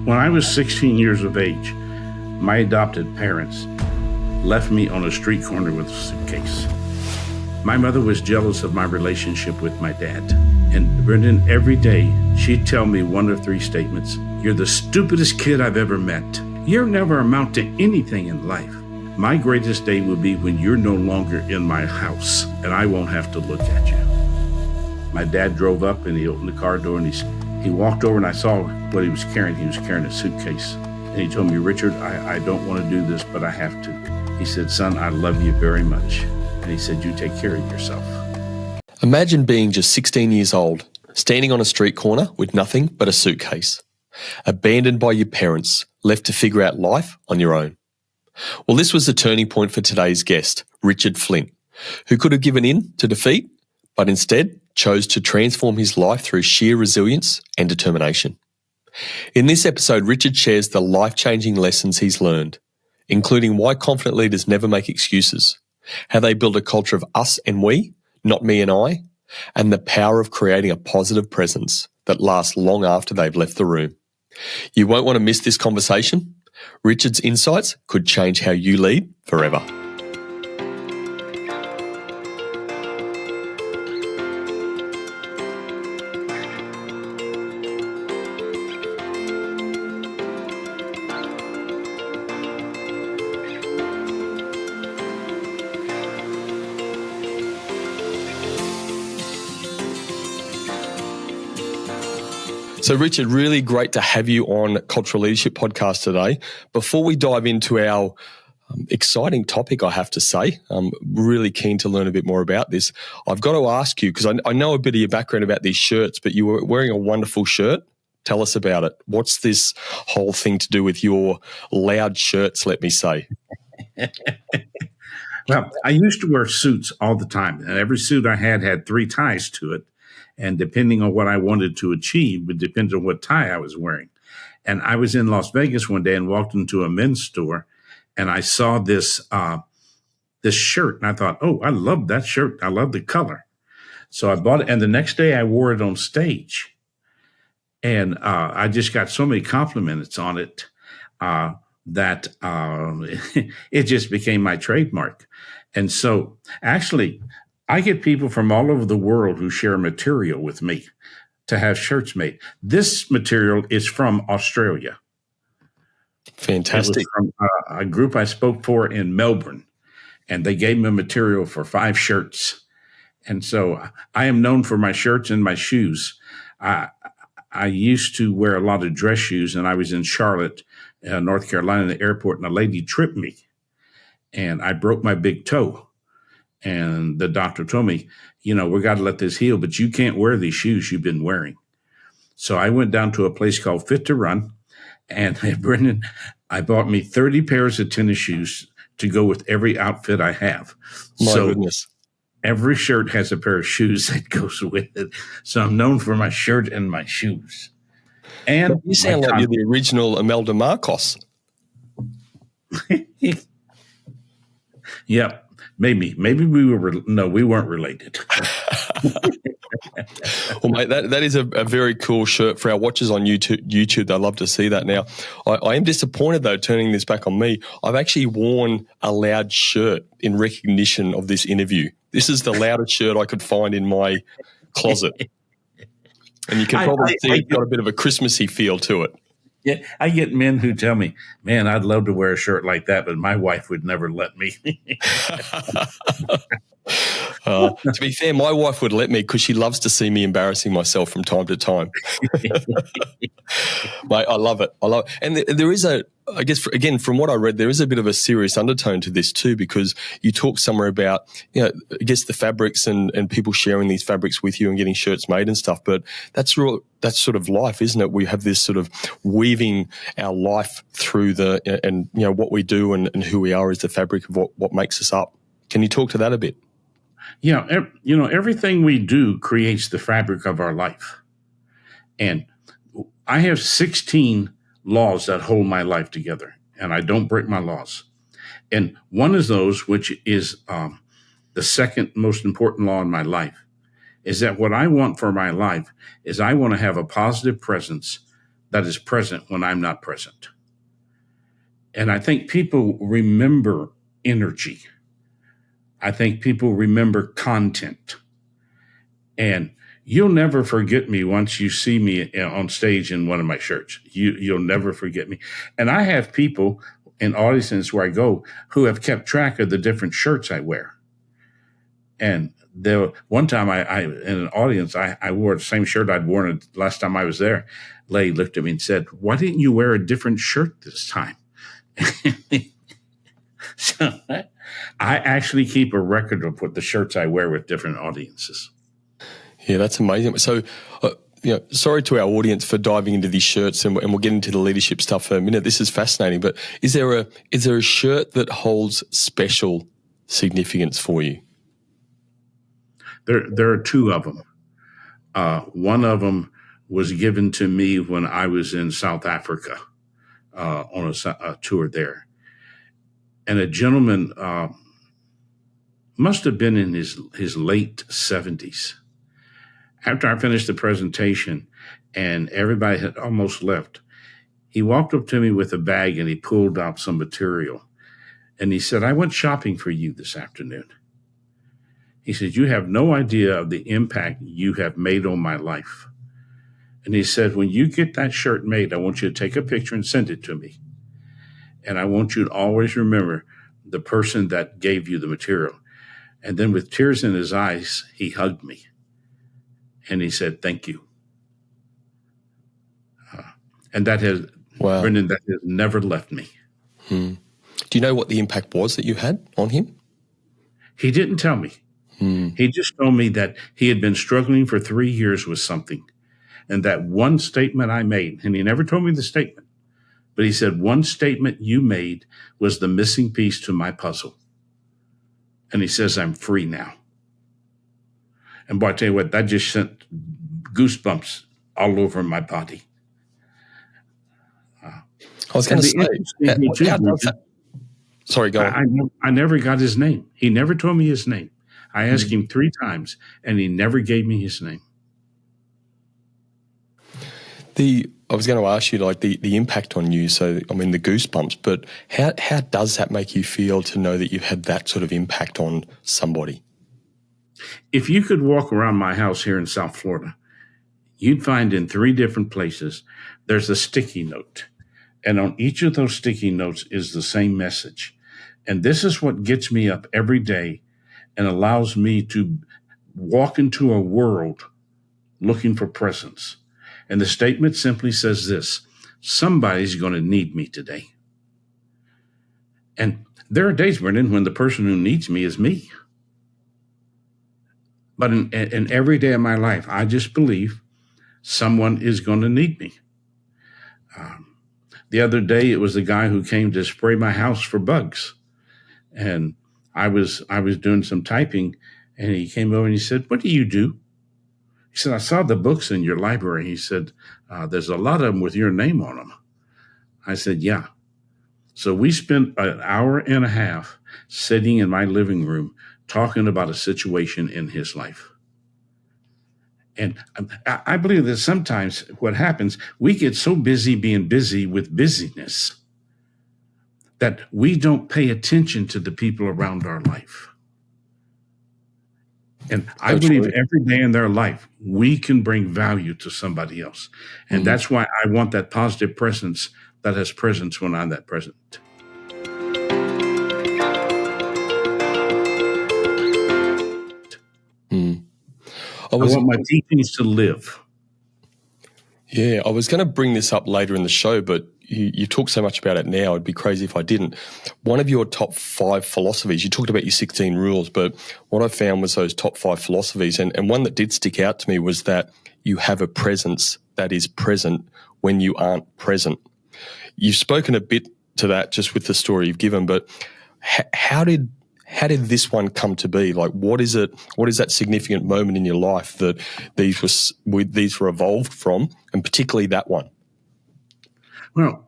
When I was 16 years of age, my adopted parents left me on a street corner with a suitcase. My mother was jealous of my relationship with my dad. And Brendan, every day, she'd tell me one of three statements. You're the stupidest kid I've ever met. You'll never amount to anything in life. My greatest day will be when you're no longer in my house and I won't have to look at you. My dad drove up and he opened the car door and he walked over and I saw what he was carrying. He was carrying a suitcase. And he told me, Richard, I don't want to do this, but I have to. He said, son, I love you very much. And he said, you take care of yourself. Imagine being just 16 years old, standing on a street corner with nothing but a suitcase, abandoned by your parents, left to figure out life on your own. Well, this was the turning point for today's guest, Richard Flint, who could have given in to defeat, but instead chose to transform his life through sheer resilience and determination. In this episode, Richard shares the life-changing lessons he's learned, including why confident leaders never make excuses, how they build a culture of us and we, not me and I, and the power of creating a positive presence that lasts long after they've left the room. You won't want to miss this conversation. Richard's insights could change how you lead forever. So Richard, really great to have you on Cultural Leadership Podcast today. Before we dive into our exciting topic, I have to say, I'm really keen to learn a bit more about this. I've got to ask you, because I know a bit of your background about these shirts, but you were wearing a wonderful shirt. Tell us about it. What's this whole thing to do with your loud shirts, let me say? Well, I used to wear suits all the time, and every suit I had three ties to it. And depending on what I wanted to achieve, it depends on what tie I was wearing. And I was in Las Vegas one day and walked into a men's store, and I saw this shirt, and I thought, oh, I love that shirt. I love the color. So I bought it, and the next day I wore it on stage. And I just got so many compliments on it that it just became my trademark. And so actually, I get people from all over the world who share material with me to have shirts made. This material is from Australia. Fantastic. It was from a group I spoke for in Melbourne, and they gave me material for 5 shirts. And so I am known for my shirts and my shoes. I used to wear a lot of dress shoes, and I was in Charlotte, North Carolina, in the airport, and a lady tripped me, and I broke my big toe. And the doctor told me, we got to let this heal, but you can't wear these shoes you've been wearing. So I went down to a place called Fit to Run, and Brendan, I bought me 30 pairs of tennis shoes to go with every outfit I have. My goodness. Every shirt has a pair of shoes that goes with it. So I'm known for my shirt and my shoes. And you sound like you're the original Imelda Marcos. Yep. Maybe we weren't related. Well, mate, that is a very cool shirt for our watchers on YouTube. They'd love to see that. Now, I am disappointed, though, turning this back on me. I've actually worn a loud shirt in recognition of this interview. This is the loudest shirt I could find in my closet. And you can probably see it's got a bit of a Christmassy feel to it. Yeah, I get men who tell me, man, I'd love to wear a shirt like that, but my wife would never let me. To be fair, my wife would let me because she loves to see me embarrassing myself from time to time. Mate, I love it. And there is I guess, again, from what I read, there is a bit of a serious undertone to this too, because you talk somewhere about, I guess the fabrics and people sharing these fabrics with you and getting shirts made and stuff. But that's sort of life, isn't it? We have this sort of weaving our life through what we do and who we are is the fabric of what makes us up. Can you talk to that a bit? Yeah. Everything we do creates the fabric of our life. And I have 16 laws that hold my life together, and I don't break my laws. And one of those, which is the second most important law in my life, is that what I want for my life is I want to have a positive presence that is present when I'm not present. And I think people remember energy. I think people remember content. And you'll never forget me once you see me on stage in one of my shirts. You'll never forget me. And I have people in audiences where I go who have kept track of the different shirts I wear. And one time I in an audience, I wore the same shirt I'd worn last time I was there. Lady looked at me and said, "Why didn't you wear a different shirt this time?" So I actually keep a record of what the shirts I wear with different audiences. Yeah, that's amazing. So, sorry to our audience for diving into these shirts, and we'll get into the leadership stuff for a minute. This is fascinating. But is there a shirt that holds special significance for you? There are two of them. One of them was given to me when I was in South Africa on a tour there. And a gentleman must have been in his late 70s. After I finished the presentation and everybody had almost left, he walked up to me with a bag and he pulled out some material. And he said, "I went shopping for you this afternoon." He said, "You have no idea of the impact you have made on my life." And he said, "When you get that shirt made, I want you to take a picture and send it to me. And I want you to always remember the person that gave you the material." And then with tears in his eyes, he hugged me. And he said, "Thank you." And that has, Wow. Brendan, that has never left me. Do you know what the impact was that you had on him? He didn't tell me. He just told me that he had been struggling for 3 years with something. And that one statement I made, and he never told me the statement, but he said, "One statement you made was the missing piece to my puzzle." And he says, "I'm free now." And boy, I tell you what, that just sent goosebumps all over my body. I was going to say, how does that? Sorry, go on. I never got his name. He never told me his name. I asked him 3 times, and he never gave me his name. I was going to ask you, like, the impact on you. So, I mean, the goosebumps. But how does that make you feel to know that you've had that sort of impact on somebody? If you could walk around my house here in South Florida, you'd find in 3 different places there's a sticky note. And on each of those sticky notes is the same message. And this is what gets me up every day and allows me to walk into a world looking for presence. And the statement simply says this: somebody's going to need me today. And there are days, Brendan, when the person who needs me is me. But in every day of my life, I just believe someone is going to need me. The other day, it was the guy who came to spray my house for bugs. And I was doing some typing, and he came over and he said, "What do you do?" He said, "I saw the books in your library." He said, "There's a lot of them with your name on them." I said, "Yeah." So we spent an hour and a half sitting in my living room talking about a situation in his life. And I believe that sometimes what happens, we get so busy being busy with busyness that we don't pay attention to the people around our life. And I believe every day in their life, we can bring value to somebody else. And that's why I want that positive presence that has presence when I'm that present. I want my teachings to live. Yeah, I was going to bring this up later in the show, but you talk so much about it now, it'd be crazy if I didn't. One of your top 5 philosophies, you talked about your 16 rules, but what I found was those top 5 philosophies, and one that did stick out to me was that you have a presence that is present when you aren't present. You've spoken a bit to that just with the story you've given, but how did this one come to be? Like, what is it? What is that significant moment in your life that these were evolved from, and particularly that one? Well,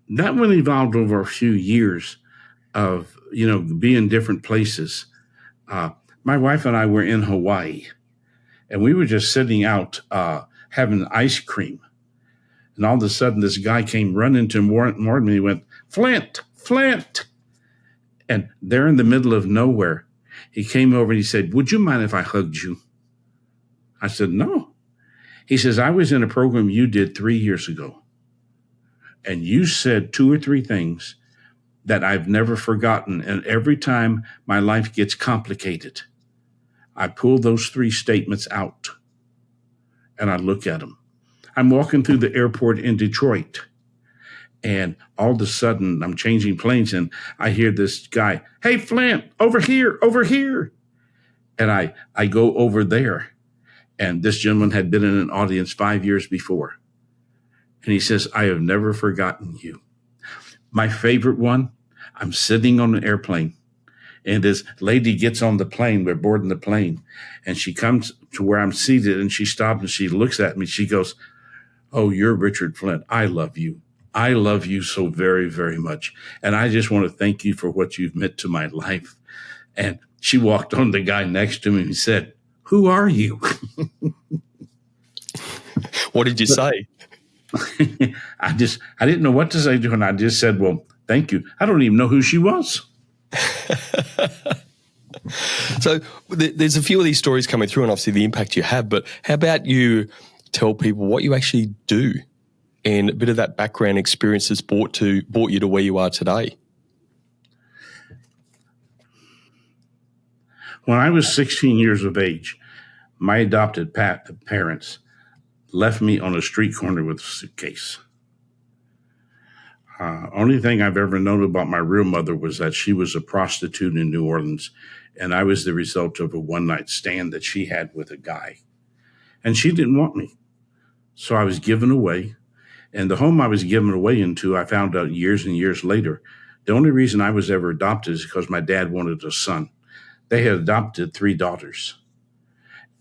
that one evolved over a few years of being different places. My wife and I were in Hawaii, and we were just sitting out having ice cream. And all of a sudden, this guy came running to warn me. He went, Flint, Flint. And there in the middle of nowhere, he came over and he said, would you mind if I hugged you? I said, no. He says, I was in a program you did 3 years ago. And you said 2 or 3 things that I've never forgotten. And every time my life gets complicated, I pull those 3 statements out and I look at them. I'm walking through the airport in Detroit, and all of a sudden I'm changing planes and I hear this guy, hey, Flint, over here, over here. And I go over there, and this gentleman had been in an audience 5 years before. And he says, I have never forgotten you. My favorite one, I'm sitting on an airplane, and this lady gets on the plane. We're boarding the plane, and she comes to where I'm seated, and she stops and she looks at me. She goes, oh, you're Richard Flint. I love you. I love you so very, very much. And I just want to thank you for what you've meant to my life. And she walked on the guy next to me and said, who are you? What did you say? I didn't know what to say to her. And I just said, well, thank you. I don't even know who she was. So there's a few of these stories coming through and obviously the impact you have, but how about you tell people what you actually do and a bit of that background experience that's brought you to where you are today? When I was 16 years of age, my adopted parents left me on a street corner with a suitcase. Only thing I've ever known about my real mother was that she was a prostitute in New Orleans, and I was the result of a one-night stand that she had with a guy. And she didn't want me. So I was given away. And the home I was given away into, I found out years and years later, the only reason I was ever adopted is because my dad wanted a son. They had adopted 3 daughters.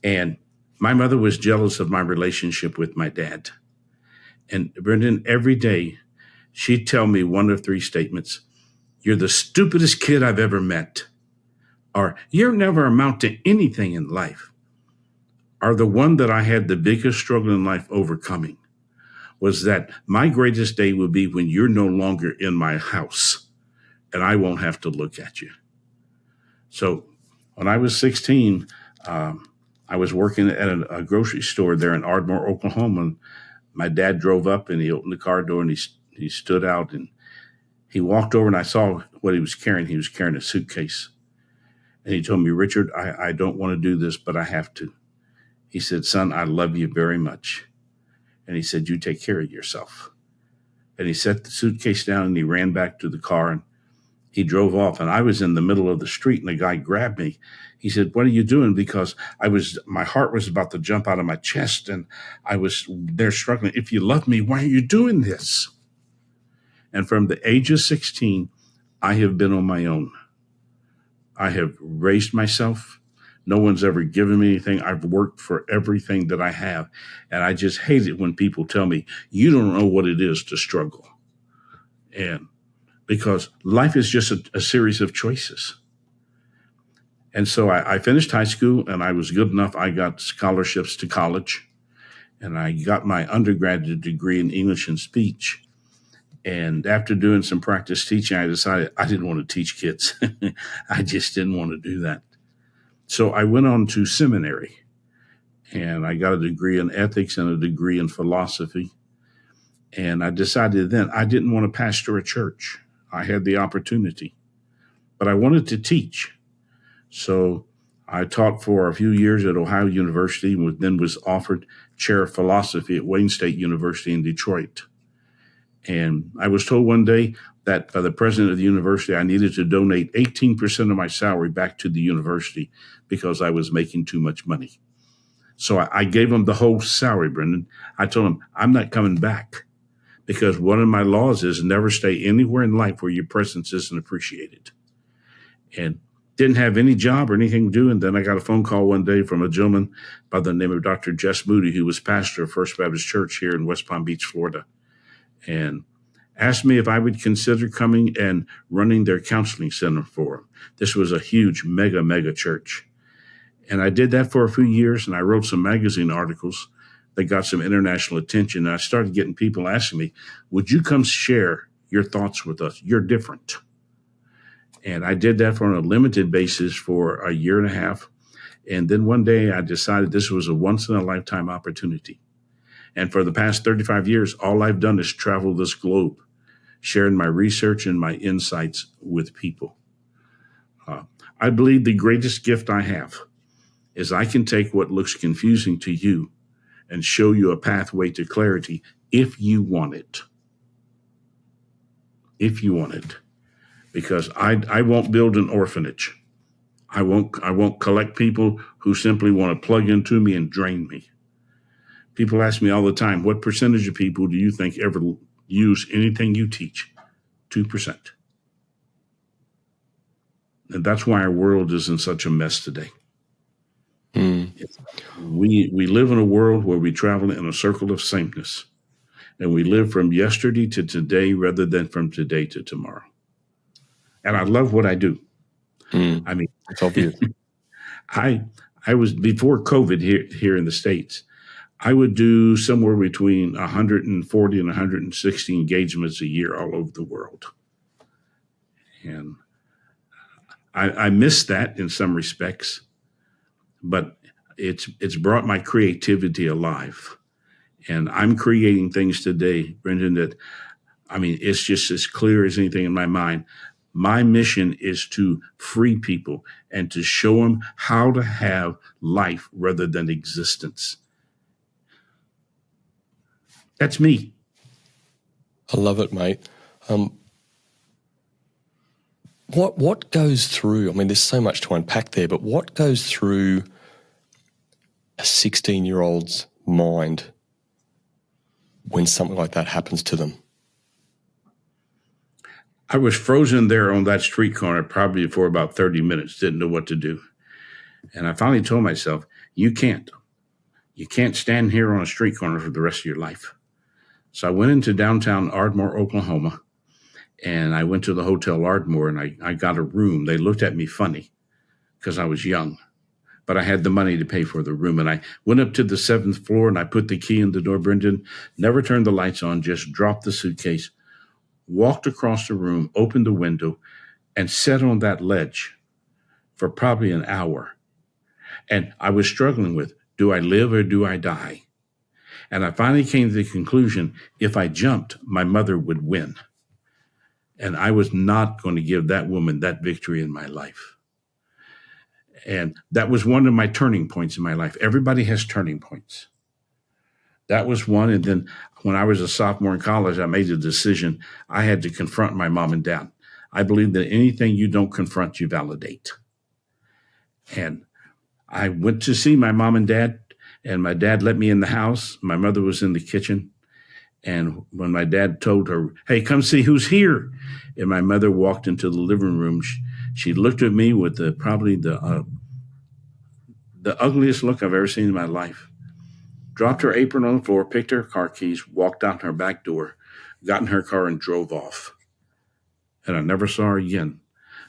And my mother was jealous of my relationship with my dad. And Brendan, every day, she'd tell me one of 3 statements. You're the stupidest kid I've ever met. Or you'll never amount to anything in life. Or the one that I had the biggest struggle in life overcoming was that my greatest day will be when you're no longer in my house and I won't have to look at you. So when I was 16, I was working at a grocery store there in Ardmore, Oklahoma. And my dad drove up and he opened the car door and he stood out and he walked over and I saw what he was carrying. He was carrying a suitcase. And he told me, Richard, I don't want to do this, but I have to. He said, son, I love you very much. And he said, you take care of yourself. And he set the suitcase down and he ran back to the car and he drove off. And I was in the middle of the street and the guy grabbed me. He said, what are you doing? Because my heart was about to jump out of my chest and I was there struggling. If you love me, why are you doing this? And from the age of 16, I have been on my own. I have raised myself. No one's ever given me anything. I've worked for everything that I have. And I just hate it when people tell me, you don't know what it is to struggle. And because life is just a series of choices. And so I finished high school and I was good enough. I got scholarships to college and I got my undergraduate degree in English and speech. And after doing some practice teaching, I decided I didn't want to teach kids. I just didn't want to do that. So I went on to seminary and I got a degree in ethics and a degree in philosophy. And I decided then I didn't want to pastor a church. I had the opportunity, but I wanted to teach. So I taught for a few years at Ohio University and then was offered chair of philosophy at Wayne State University in Detroit. And I was told one day that by the president of the university, I needed to donate 18% of my salary back to the university because I was making too much money. So I gave him the whole salary, Brendan. I told him, I'm not coming back because one of my laws is never stay anywhere in life where your presence isn't appreciated. And didn't have any job or anything to do. And then I got a phone call one day from a gentleman by the name of Dr. Jess Moody, who was pastor of First Baptist Church here in West Palm Beach, Florida, and asked me if I would consider coming and running their counseling center for them. This was a huge, mega church. And I did that for a few years, and I wrote some magazine articles. that got some international attention. And I started getting people asking me, would you come share your thoughts with us? You're different. And I did that on a limited basis for a year and a half. And then one day I decided this was a once in a lifetime opportunity. And for the past 35 years, all I've done is travel this globe, sharing my research and my insights with people. I believe the greatest gift I have is I can take what looks confusing to you and show you a pathway to clarity if you want it. If you want it. Because I won't build an orphanage. I won't collect people who simply want to plug into me and drain me. People ask me all the time, what percentage of people do you think ever use anything you teach? 2%. And that's why our world is in such a mess today. We live in a world where we travel in a circle of sameness. And we live from yesterday to today rather than from today to tomorrow. And I love what I do. I mean, it's obvious. I was, before COVID here in the States, I would do somewhere between 140 and 160 engagements a year all over the world. And I miss that in some respects, but it's brought my creativity alive. And I'm creating things today, Brendan, that, I mean, it's just as clear as anything in my mind. My mission is to free people and to show them how to have life rather than existence. That's me. I love it, mate. What goes through, I mean, there's so much to unpack there, but what goes through a 16-year-old's mind when something like that happens to them? I was frozen there on that street corner probably for about 30 minutes, didn't know what to do. And I finally told myself, you can't stand here on a street corner for the rest of your life. So I went into downtown Ardmore, Oklahoma, and I went to the Hotel Ardmore, and I got a room. They looked at me funny because I was young, but I had the money to pay for the room. And I went up to the 7th floor, and I put the key in the door, Brendan, never turned the lights on, just dropped the suitcase, walked across the room, opened the window, and sat on that ledge for probably an hour. And I was struggling with, do I live or do I die? And I finally came to the conclusion, if I jumped, my mother would win. And I was not going to give that woman that victory in my life. And that was one of my turning points in my life. Everybody has turning points. That was one. And then when I was a sophomore in college, I made a decision. I had to confront my mom and dad. I believe that anything you don't confront, you validate. And I went to see my mom and dad, and my dad let me in the house. My mother was in the kitchen. And when my dad told her, hey, come see who's here, and my mother walked into the living room, she looked at me with probably the ugliest look I've ever seen in my life. Dropped her apron on the floor, picked her car keys, walked out her back door, got in her car, and drove off. And I never saw her again.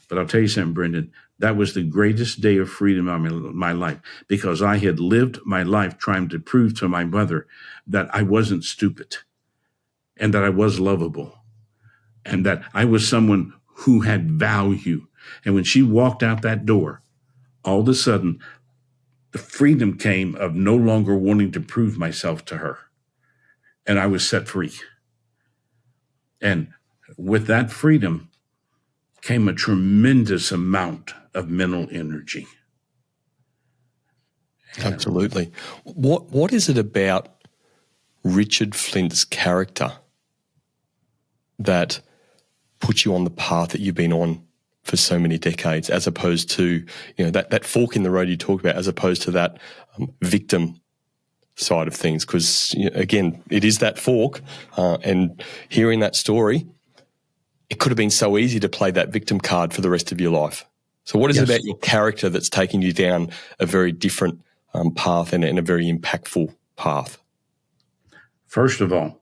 But I'll tell you something, Brendan, that was the greatest day of freedom in my life, because I had lived my life trying to prove to my mother that I wasn't stupid and that I was lovable and that I was someone who had value. And when she walked out that door, all of a sudden, the freedom came of no longer wanting to prove myself to her. And I was set free. And with that freedom came a tremendous amount of mental energy. Absolutely. What is it about Richard Flint's character that puts you on the path that you've been on for so many decades, as opposed to, that fork in the road you talk about, as opposed to that victim side of things? Because, again, it is that fork, and hearing that story, it could have been so easy to play that victim card for the rest of your life. So what is it about your character that's taking you down a very different path and a very impactful path? First of all,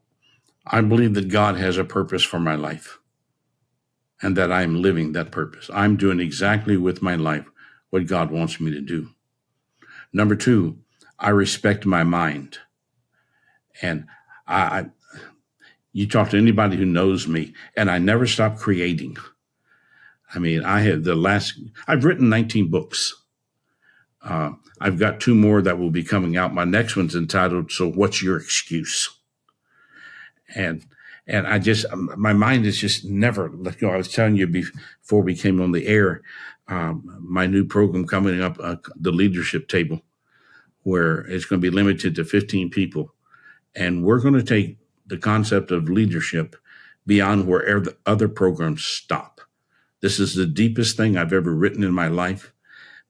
I believe that God has a purpose for my life and that I'm living that purpose. I'm doing exactly with my life what God wants me to do. Number two, I respect my mind. And I you talk to anybody who knows me, and I never stop creating. I mean, I've written 19 books. I've got two more that will be coming out. My next one's entitled, So What's Your Excuse? And my mind is just never let go. I was telling you before we came on the air, my new program coming up, the leadership table, where it's going to be limited to 15 people. And we're going to take the concept of leadership beyond wherever the other programs stop. This is the deepest thing I've ever written in my life,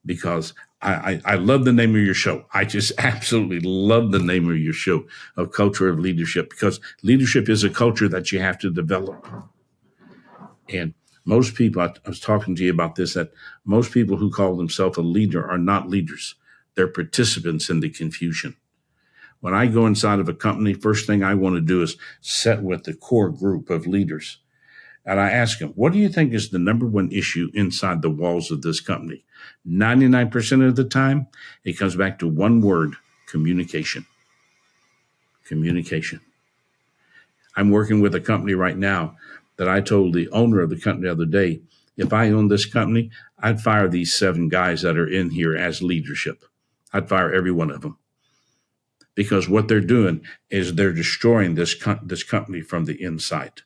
because I love the name of your show. I just absolutely love the name of your show, of Culture of Leadership, because leadership is a culture that you have to develop. And most people, I was talking to you about this, that most people who call themselves a leader are not leaders. They're participants in the confusion. When I go inside of a company, first thing I want to do is sit with the core group of leaders. And I ask them, what do you think is the number one issue inside the walls of this company? 99% of the time, it comes back to one word: communication. Communication. I'm working with a company right now that I told the owner of the company the other day, if I owned this company, I'd fire these 7 guys that are in here as leadership. I'd fire every one of them. Because what they're doing is they're destroying this company from the inside.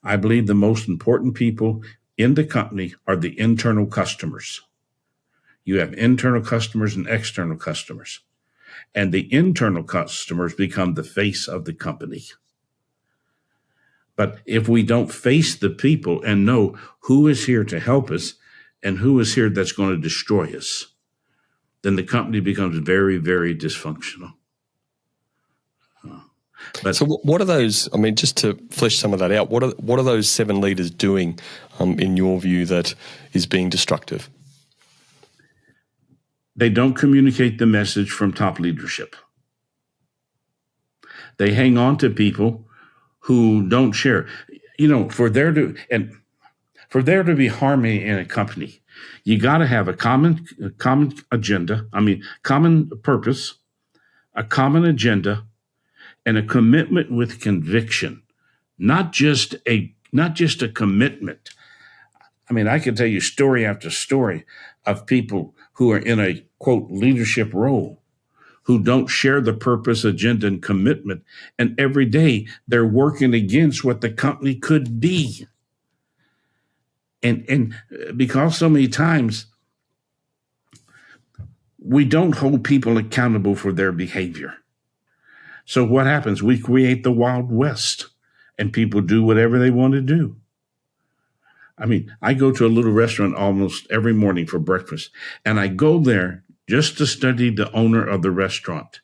I believe the most important people in the company are the internal customers. You have internal customers and external customers. And the internal customers become the face of the company. But if we don't face the people and know who is here to help us and who is here that's going to destroy us, then the company becomes very, very dysfunctional. So what are those, I mean, just to flesh some of that out, what are those 7 leaders doing, in your view, that is being destructive? They don't communicate the message from top leadership. They hang on to people who don't share. You know, for there to be harmony in a company, you got to have a common agenda. Common purpose, a common agenda, and a commitment with conviction, not just a commitment. I mean, I could tell you story after story of people who are in a, quote, leadership role, who don't share the purpose, agenda, and commitment. And every day they're working against what the company could be. And because so many times we don't hold people accountable for their behavior. So what happens? We create the Wild West, and people do whatever they want to do. I mean, I go to a little restaurant almost every morning for breakfast, and I go there just to study the owner of the restaurant,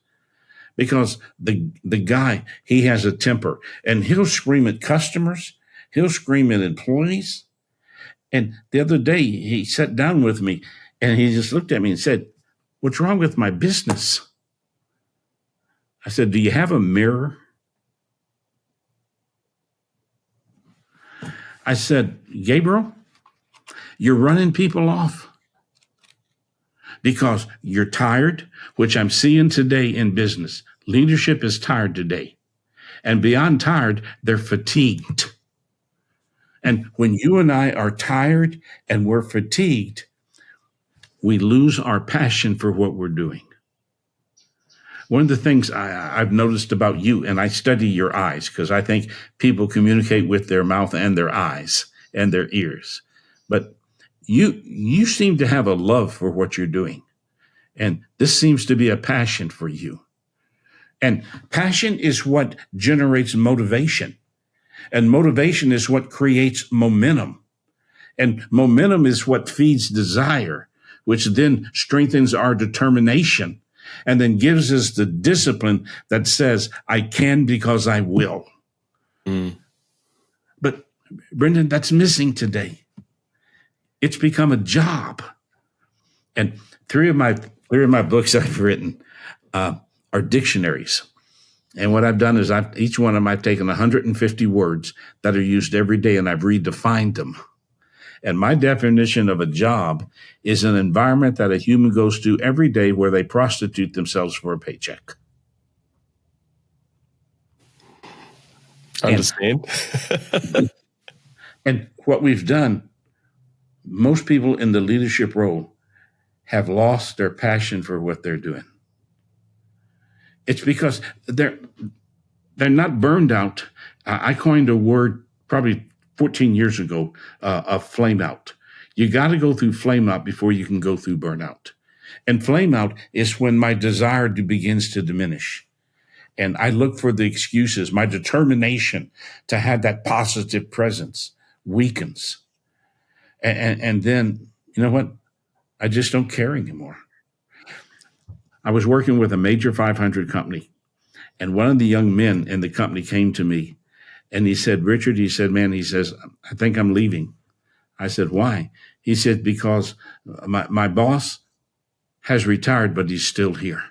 because the guy, he has a temper, and he'll scream at customers, he'll scream at employees. And the other day, he sat down with me, and he just looked at me and said, "What's wrong with my business?" I said, "Do you have a mirror?" I said, "Gabriel, you're running people off because you're tired," which I'm seeing today in business. Leadership is tired today. And beyond tired, they're fatigued. And when you and I are tired and we're fatigued, we lose our passion for what we're doing. One of the things I've noticed about you, and I study your eyes, because I think people communicate with their mouth and their eyes and their ears. But you seem to have a love for what you're doing. And this seems to be a passion for you. And passion is what generates motivation. And motivation is what creates momentum. And momentum is what feeds desire, which then strengthens our determination, and then gives us the discipline that says, I can because I will. Mm. But Brendan, that's missing today. It's become a job. And three of my books I've written are dictionaries. And what I've done is each one of them, I've taken 150 words that are used every day, and I've redefined them. And my definition of a job is an environment that a human goes to every day where they prostitute themselves for a paycheck. And, Understand? and what we've done, most people in the leadership role have lost their passion for what they're doing. It's because they're not burned out. I coined a word probably 14 years ago of flame out. You got to go through flame out before you can go through burnout. And flame out is when my desire begins to diminish. And I look for the excuses. My determination to have that positive presence weakens. And then, you know what? I just don't care anymore. I was working with a major 500 company, and one of the young men in the company came to me and he said, Richard, he said, man, he says, I think I'm leaving. I said, why? He said, because my boss has retired, but he's still here.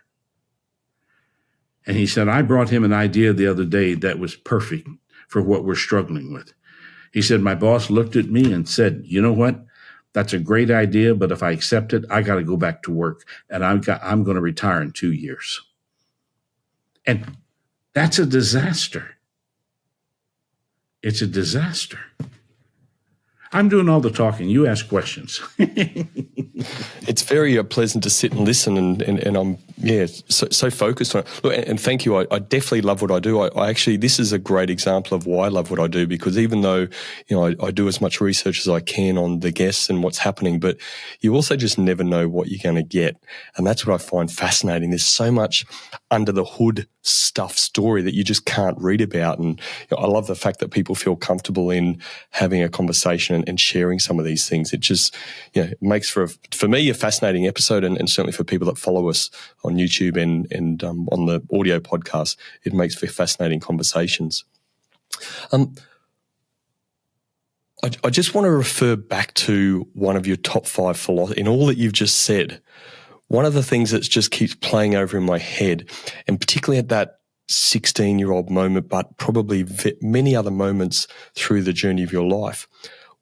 And he said, I brought him an idea the other day that was perfect for what we're struggling with. He said, my boss looked at me and said, you know what? That's a great idea, but if I accept it, I got to go back to work, and I'm going to retire in 2 years. And that's a disaster. It's a disaster. I'm doing all the talking. You ask questions. It's very pleasant to sit and listen, and I'm so focused on it. Look, and thank you. I definitely love what I do. I actually, this is a great example of why I love what I do, because even though I do as much research as I can on the guests and what's happening, but you also just never know what you're going to get, and that's what I find fascinating. There's so much under the hood story that you just can't read about, and I love the fact that people feel comfortable in having a conversation and sharing some of these things. It just it makes for me a fascinating episode, and certainly for people that follow us on YouTube and on the audio podcast, it makes for fascinating conversations. I just want to refer back to one of your top 5 philosophies. In all that you've just said, one of the things that just keeps playing over in my head, and particularly at that 16-year-old moment, but probably many other moments through the journey of your life,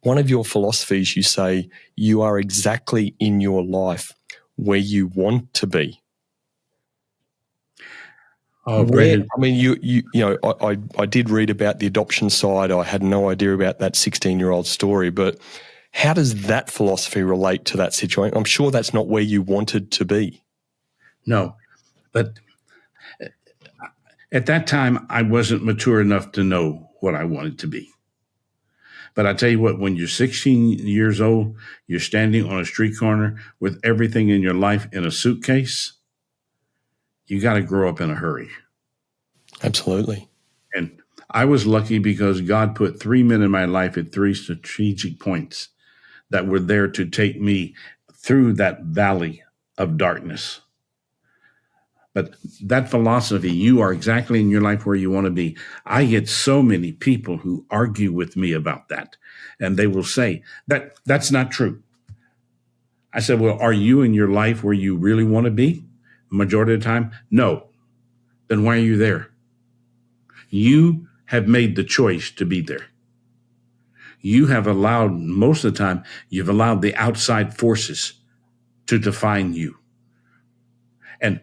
one of your philosophies, you say, you are exactly in your life where you want to be. Oh, Brendan. I mean, I did read about the adoption side. I had no idea about that 16-year-old story, but how does that philosophy relate to that situation? I'm sure that's not where you wanted to be. No, but at that time, I wasn't mature enough to know what I wanted to be. But I tell you what, when you're 16 years old, you're standing on a street corner with everything in your life in a suitcase, you got to grow up in a hurry. Absolutely. And I was lucky because God put 3 men in my life at 3 strategic points that were there to take me through that valley of darkness. But that philosophy, you are exactly in your life where you want to be. I get so many people who argue with me about that. And they will say, that's not true. I said, well, are you in your life where you really want to be? Majority of the time, no. Then why are you there? You have made the choice to be there. You have allowed, most of the time, you've allowed the outside forces to define you. And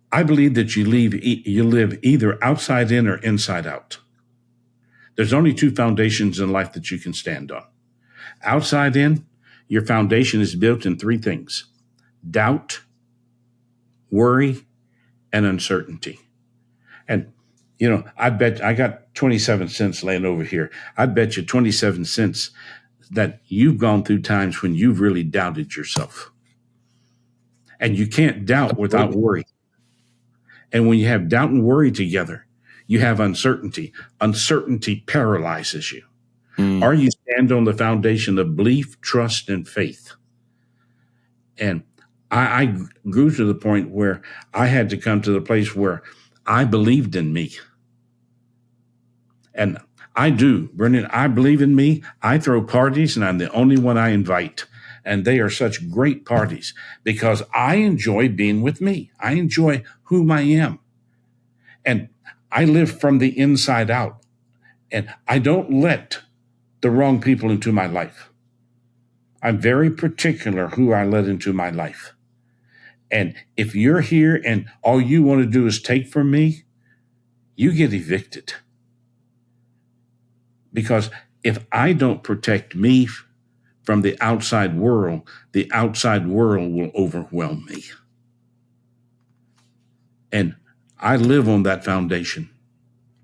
I believe that you live either outside in or inside out. There's only 2 foundations in life that you can stand on. Outside in, your foundation is built in 3 things: doubt, worry, and uncertainty. And, I bet I got 27 cents laying over here. I bet you 27 cents that you've gone through times when you've really doubted yourself. And you can't doubt without worry. And when you have doubt and worry together, you have uncertainty. Uncertainty paralyzes you. Or you stand on the foundation of belief, trust, and faith. And I grew to the point where I had to come to the place where I believed in me. And I do, Brendan, I believe in me. I throw parties and I'm the only one I invite. And they are such great parties because I enjoy being with me. I enjoy whom I am. And I live from the inside out. And I don't let the wrong people into my life. I'm very particular who I let into my life. And if you're here and all you want to do is take from me, you get evicted. Because if I don't protect me from the outside world will overwhelm me. And I live on that foundation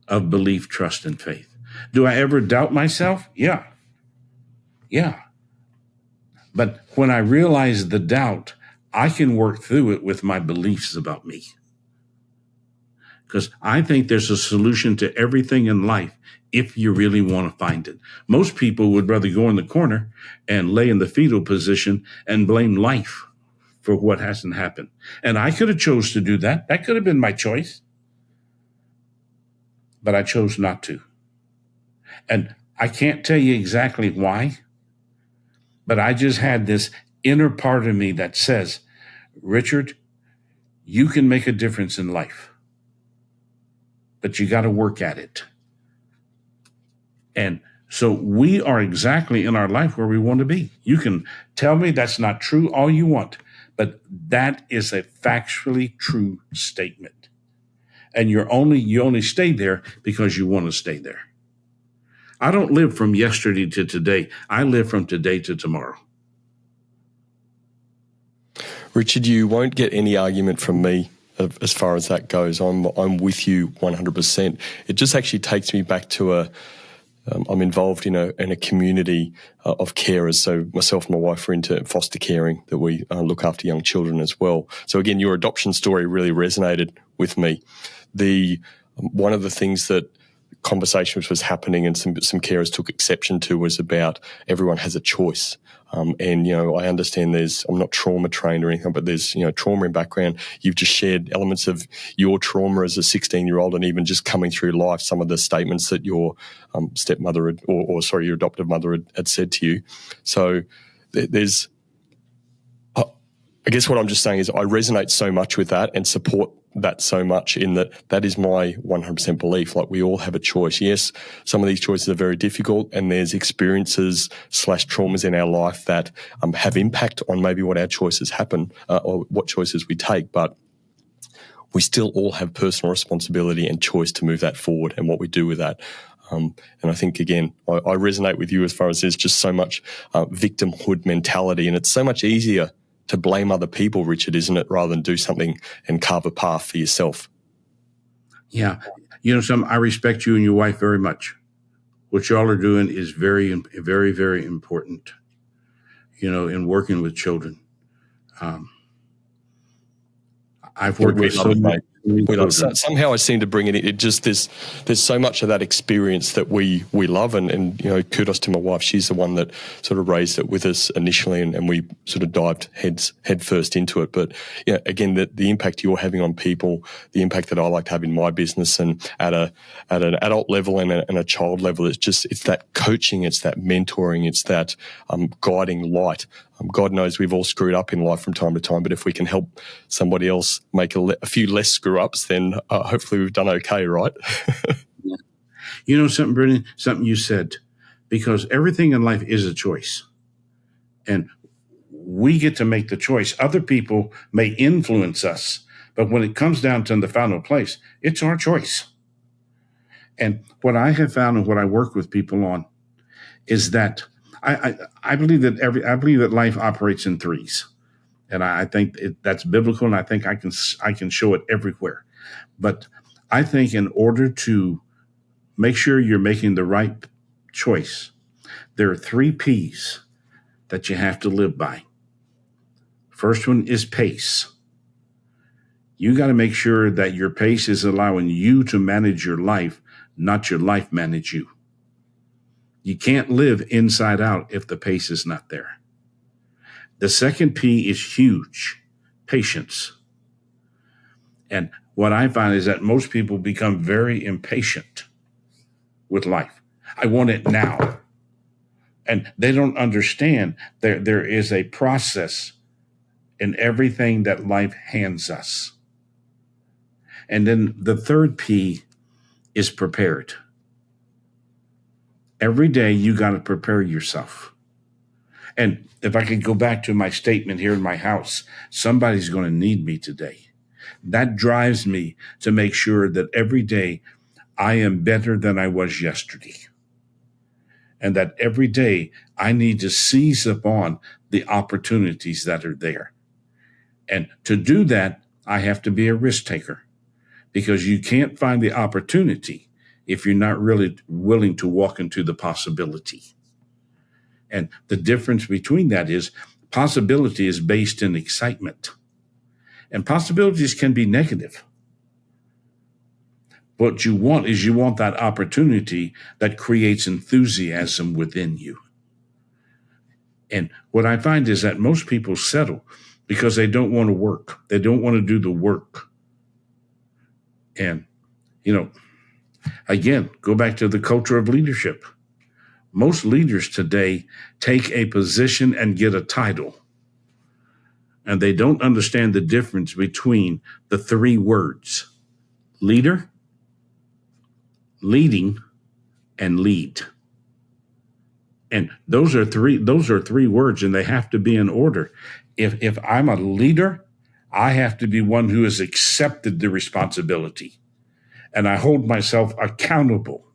of belief, trust, and faith. Do I ever doubt myself? Yeah. But when I realize the doubt, I can work through it with my beliefs about me. Because I think there's a solution to everything in life if you really want to find it. Most people would rather go in the corner and lay in the fetal position and blame life for what hasn't happened. And I could have chose to do that. That could have been my choice. But I chose not to. And I can't tell you exactly why, but I just had this inner part of me that says, Richard, you can make a difference in life, but you got to work at it. And so we are exactly in our life where we want to be. You can tell me that's not true all you want, but that is a factually true statement. And you only stay there because you want to stay there. I don't live from yesterday to today. I live from today to tomorrow. Richard, you won't get any argument from me as far as that goes. I'm with you 100%. It just actually takes me back to I'm involved in a community of carers. So myself and my wife are into foster caring, that we look after young children as well. So again, your adoption story really resonated with me. One of the things that conversation which was happening and some carers took exception to was about everyone has a choice. And, I understand I'm not trauma trained or anything, but there's, trauma in background. You've just shared elements of your trauma as a 16-year-old and even just coming through life, some of the statements that your stepmother your adoptive mother had said to you. So there's, I guess what I'm just saying is I resonate so much with that and support that so much in that is my 100% belief. Like, we all have a choice. Yes, some of these choices are very difficult and there's experiences / traumas in our life that have impact on maybe what our choices happen or what choices we take, but we still all have personal responsibility and choice to move that forward and what we do with that. And I think, again, I resonate with you as far as there's just so much victimhood mentality, and it's so much easier to blame other people, Richard, isn't it, rather than do something and carve a path for yourself? Yeah. I respect you and your wife very much. What y'all are doing is very, very, very important, in working with children. I've worked with so many children. Somehow I seem to bring it in. It just, there's so much of that experience that we love, and kudos to my wife. She's the one that sort of raised it with us initially, and we sort of dived head first into it. But again, the impact you're having on people, the impact that I like to have in my business, and at an adult level and a child level, it's that coaching, it's that mentoring, it's that guiding light. God knows we've all screwed up in life from time to time, but if we can help somebody else make a few less screw-ups, then hopefully we've done okay, right? Yeah. Something, Brendan, something you said, because everything in life is a choice. And we get to make the choice. Other people may influence us, but when it comes down to the final place, it's our choice. And what I have found and what I work with people on is that I believe that life operates in threes, and I think that's biblical, and I think I can show it everywhere. But I think in order to make sure you're making the right choice, there are 3 P's that you have to live by. First one is pace. You got to make sure that your pace is allowing you to manage your life, not your life manage you. You can't live inside out if the pace is not there. The second P is huge, patience. And what I find is that most people become very impatient with life. I want it now. And they don't understand there is a process in everything that life hands us. And then the third P is prepared. Every day you got to prepare yourself. And if I could go back to my statement here in my house, somebody's going to need me today. That drives me to make sure that every day I am better than I was yesterday. And that every day I need to seize upon the opportunities that are there. And to do that, I have to be a risk taker, because you can't find the opportunity if you're not really willing to walk into the possibility. And the difference between that is possibility is based in excitement. And possibilities can be negative. What you want is you want that opportunity that creates enthusiasm within you. And what I find is that most people settle because they don't want to work. They don't want to do the work. And, again, go back to the culture of leadership. Most leaders today take a position and get a title. And they don't understand the difference between the three words: leader, leading, and lead. And those are three words, and they have to be in order. If I'm a leader, I have to be one who has accepted the responsibility. And I hold myself accountable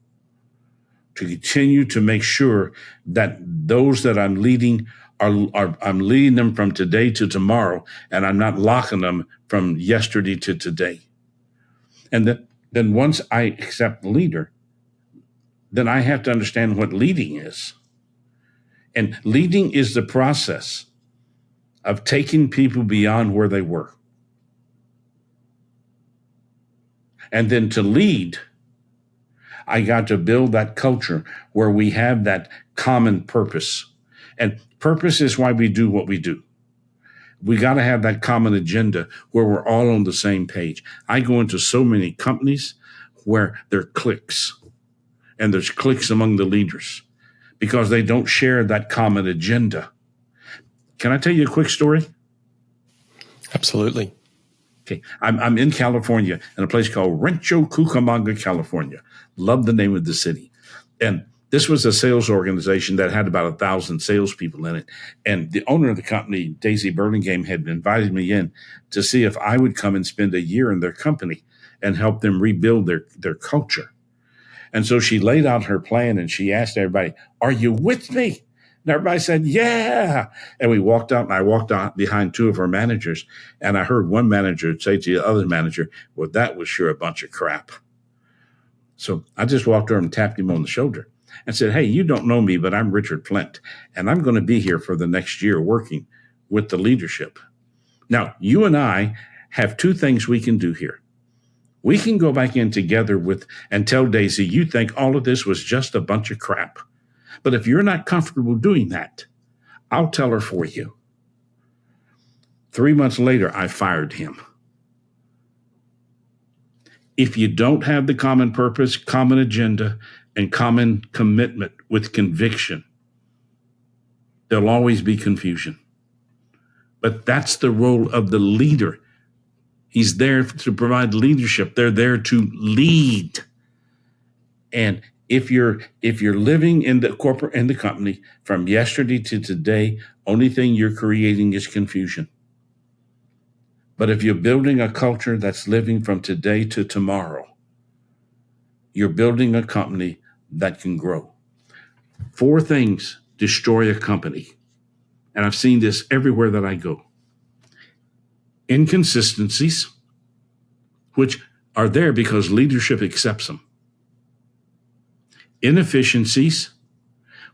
to continue to make sure that those that I'm leading I'm leading them from today to tomorrow, and I'm not locking them from yesterday to today. And then once I accept leader, then I have to understand what leading is. And leading is the process of taking people beyond where they were. And then to lead, I got to build that culture where we have that common purpose. And purpose is why we do what we do. We got to have that common agenda where we're all on the same page. I go into so many companies where there are cliques, and there's cliques among the leaders because they don't share that common agenda. Can I tell you a quick story? Absolutely. Okay, I'm in California in a place called Rancho Cucamonga, California. Love the name of the city. And this was a sales organization that had about 1,000 salespeople in it. And the owner of the company, Daisy Burlingame, had invited me in to see if I would come and spend a year in their company and help them rebuild their culture. And so she laid out her plan, and she asked everybody, "Are you with me?" And everybody said, "Yeah." And we walked out, and I walked out behind two of our managers, and I heard one manager say to the other manager, "Well, that was sure a bunch of crap." So I just walked over and tapped him on the shoulder and said, "Hey, you don't know me, but I'm Richard Flint, and I'm going to be here for the next year working with the leadership. Now, you and I have two things we can do here. We can go back in together and tell Daisy, you think all of this was just a bunch of crap. But if you're not comfortable doing that, I'll tell her for you." 3 months later, I fired him. If you don't have the common purpose, common agenda, and common commitment with conviction, there'll always be confusion. But that's the role of the leader. He's there to provide leadership. They're there to lead. And if you're living in the company from yesterday to today, only thing you're creating is confusion. But if you're building a culture that's living from today to tomorrow, you're building a company that can grow. 4 things destroy a company. And I've seen this everywhere that I go. Inconsistencies, which are there because leadership accepts them. Inefficiencies,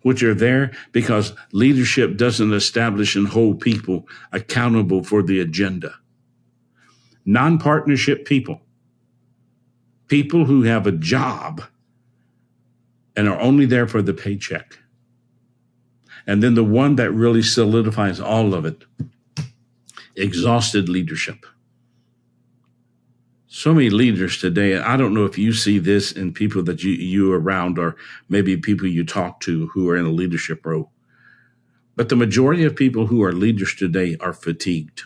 which are there because leadership doesn't establish and hold people accountable for the agenda. Non-partnership people who have a job and are only there for the paycheck. And then the one that really solidifies all of it, exhausted leadership. So many leaders today, I don't know if you see this in people that you around or maybe people you talk to who are in a leadership role, but the majority of people who are leaders today are fatigued.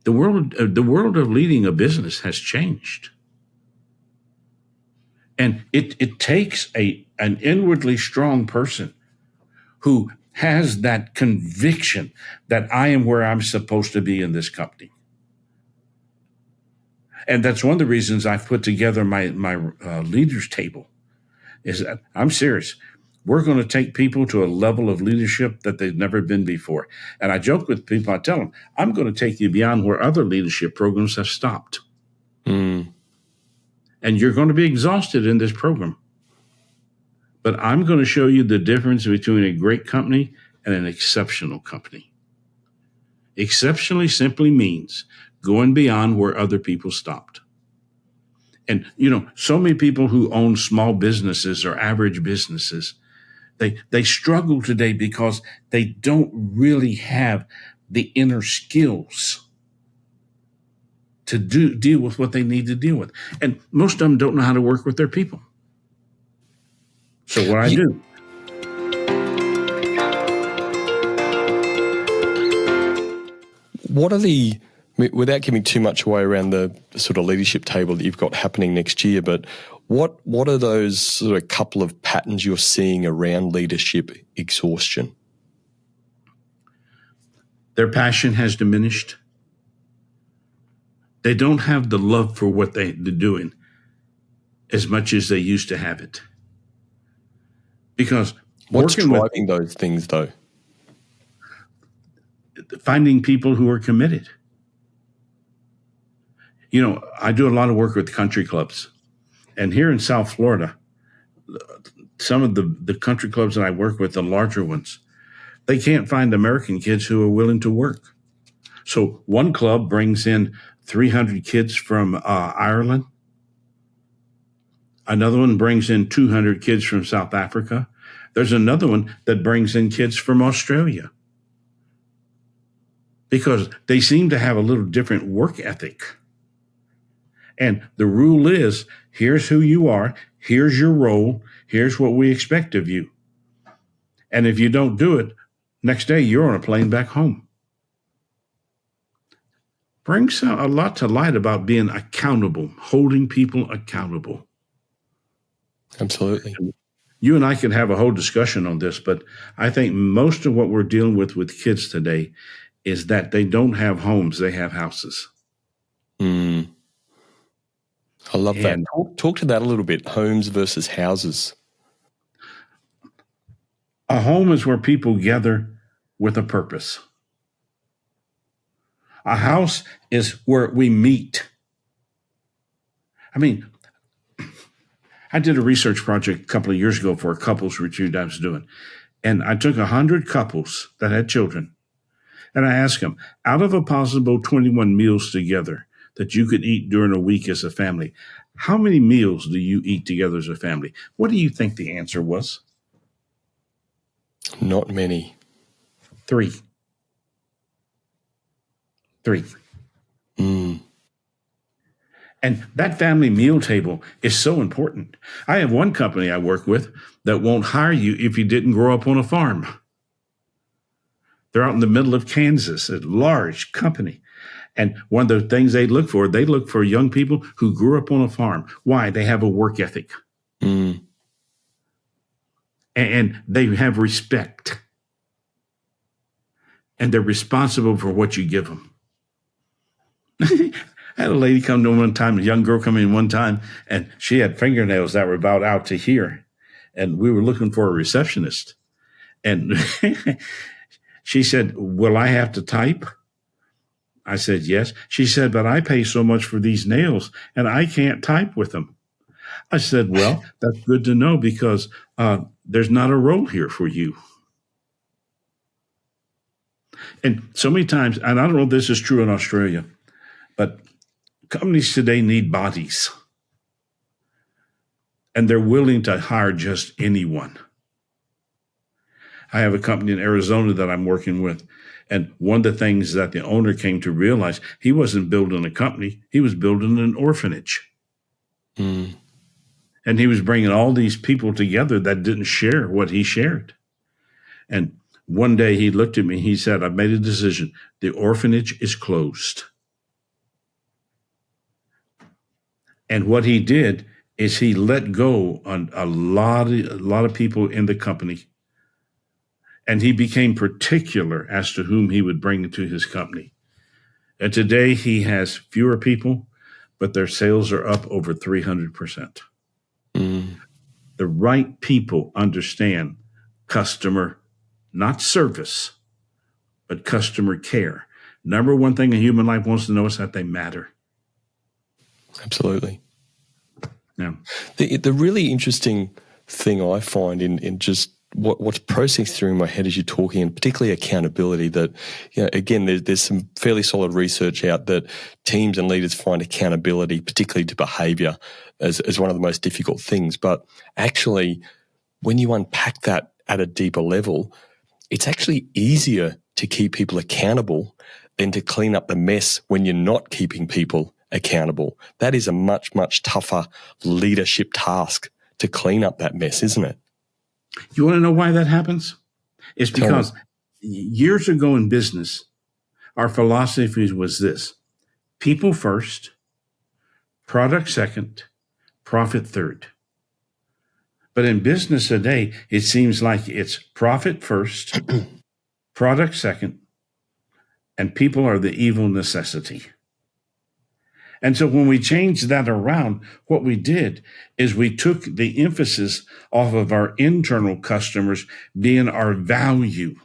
The world of leading a business has changed. And it takes an inwardly strong person who has that conviction that I am where I'm supposed to be in this company. And that's one of the reasons I've put together my leaders table is that I'm serious. We're going to take people to a level of leadership that they've never been before. And I joke with people, I tell them, I'm going to take you beyond where other leadership programs have stopped. Mm. And you're going to be exhausted in this program. But I'm going to show you the difference between a great company and an exceptional company. Exceptionally simply means going beyond where other people stopped. And, so many people who own small businesses or average businesses, they struggle today because they don't really have the inner skills to deal with what they need to deal with. And most of them don't know how to work with their people. So what I do, What are without giving too much away around the sort of leadership table that you've got happening next year, but what are those sort of couple of patterns you're seeing around leadership exhaustion? their passion has diminished. They don't have the love for what they're doing as much as they used to have it. Because What's driving those things, though? Finding people who are committed. I do a lot of work with country clubs. And here in South Florida, some of the country clubs that I work with, the larger ones, they can't find American kids who are willing to work. So one club brings in 300 kids from Ireland. Another one brings in 200 kids from South Africa. There's another one that brings in kids from Australia because they seem to have a little different work ethic. And the rule is, here's who you are, here's your role, here's what we expect of you. And if you don't do it, next day you're on a plane back home. Brings a lot to light about being accountable, holding people accountable. Absolutely. You and I could have a whole discussion on this, but I think most of what we're dealing with kids today is that they don't have homes, they have houses. Mm. I love that. Talk to that a little bit, homes versus houses. A home is where people gather with a purpose. A house is where we meet. I mean, I did a research project a couple of years ago for a couples retreat I was doing. And I took 100 couples that had children. And I asked them, out of a possible 21 meals together that you could eat during a week as a family, how many meals do you eat together as a family? What do you think the answer was? Not many. 3. Mm. And that family meal table is so important. I have one company I work with that won't hire you if you didn't grow up on a farm. They're out in the middle of Kansas, a large company. And one of the things they look for young people who grew up on a farm. Why? They have a work ethic. Mm. And they have respect. And they're responsible for what you give them. I had a lady come to one time, a young girl come in one time, and she had fingernails that were about out to here. And we were looking for a receptionist. And she said, will I have to type? I said, yes. She said, but I pay so much for these nails and I can't type with them. I said, well, that's good to know because there's not a role here for you. And so many times, and I don't know if this is true in Australia, but companies today need bodies. And they're willing to hire just anyone. I have a company in Arizona that I'm working with, And one of the things that the owner came to realize, he wasn't building a company, he was building an orphanage. Mm. And he was bringing all these people together that didn't share what he shared. And one day he looked at me, he said, I've made a decision. The orphanage is closed. And what he did is he let go on a lot of people in the company. And he became particular as to whom he would bring into his company. And today he has fewer people, but their sales are up over 300%. Mm. The right people understand customer, not service, but customer care. Number one thing a human life wants to know is that they matter. Absolutely. Yeah. The really interesting thing I find in just what's processing through my head as you're talking, and particularly accountability, that, you know, again, there's some fairly solid research out that teams and leaders find accountability, particularly to behaviour, as one of the most difficult things. But actually, when you unpack that at a deeper level, it's actually easier to keep people accountable than to clean up the mess when you're not keeping people accountable. That is a much, much tougher leadership task to clean up that mess, isn't it? You want to know why that happens? It's because years ago in business, our philosophy was this: people first, product second, profit third. But in business today, it seems like it's profit first, product second, and people are the evil necessity. And so when we changed that around, what we did is we took the emphasis off of our internal customers being our value.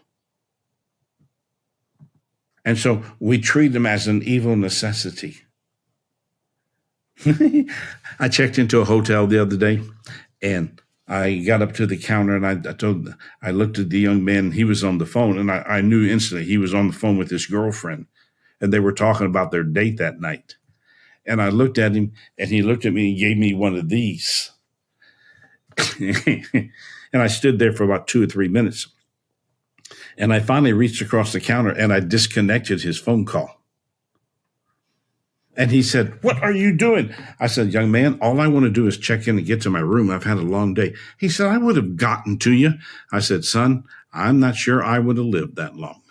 And so we treat them as an evil necessity. I checked into a hotel the other day, and I got up to the counter, and I looked at the young man. He was on the phone, and I knew instantly he was on the phone with his girlfriend, and they were talking about their date that night. And I looked at him, and he looked at me and gave me one of these. And I stood there for about 2 or 3 minutes. And I finally reached across the counter, and I disconnected his phone call. And he said, "What are you doing?" I said, "Young man, all I want to do is check in and get to my room. I've had a long day." He said, "I would have gotten to you." I said, "Son, I'm not sure I would have lived that long."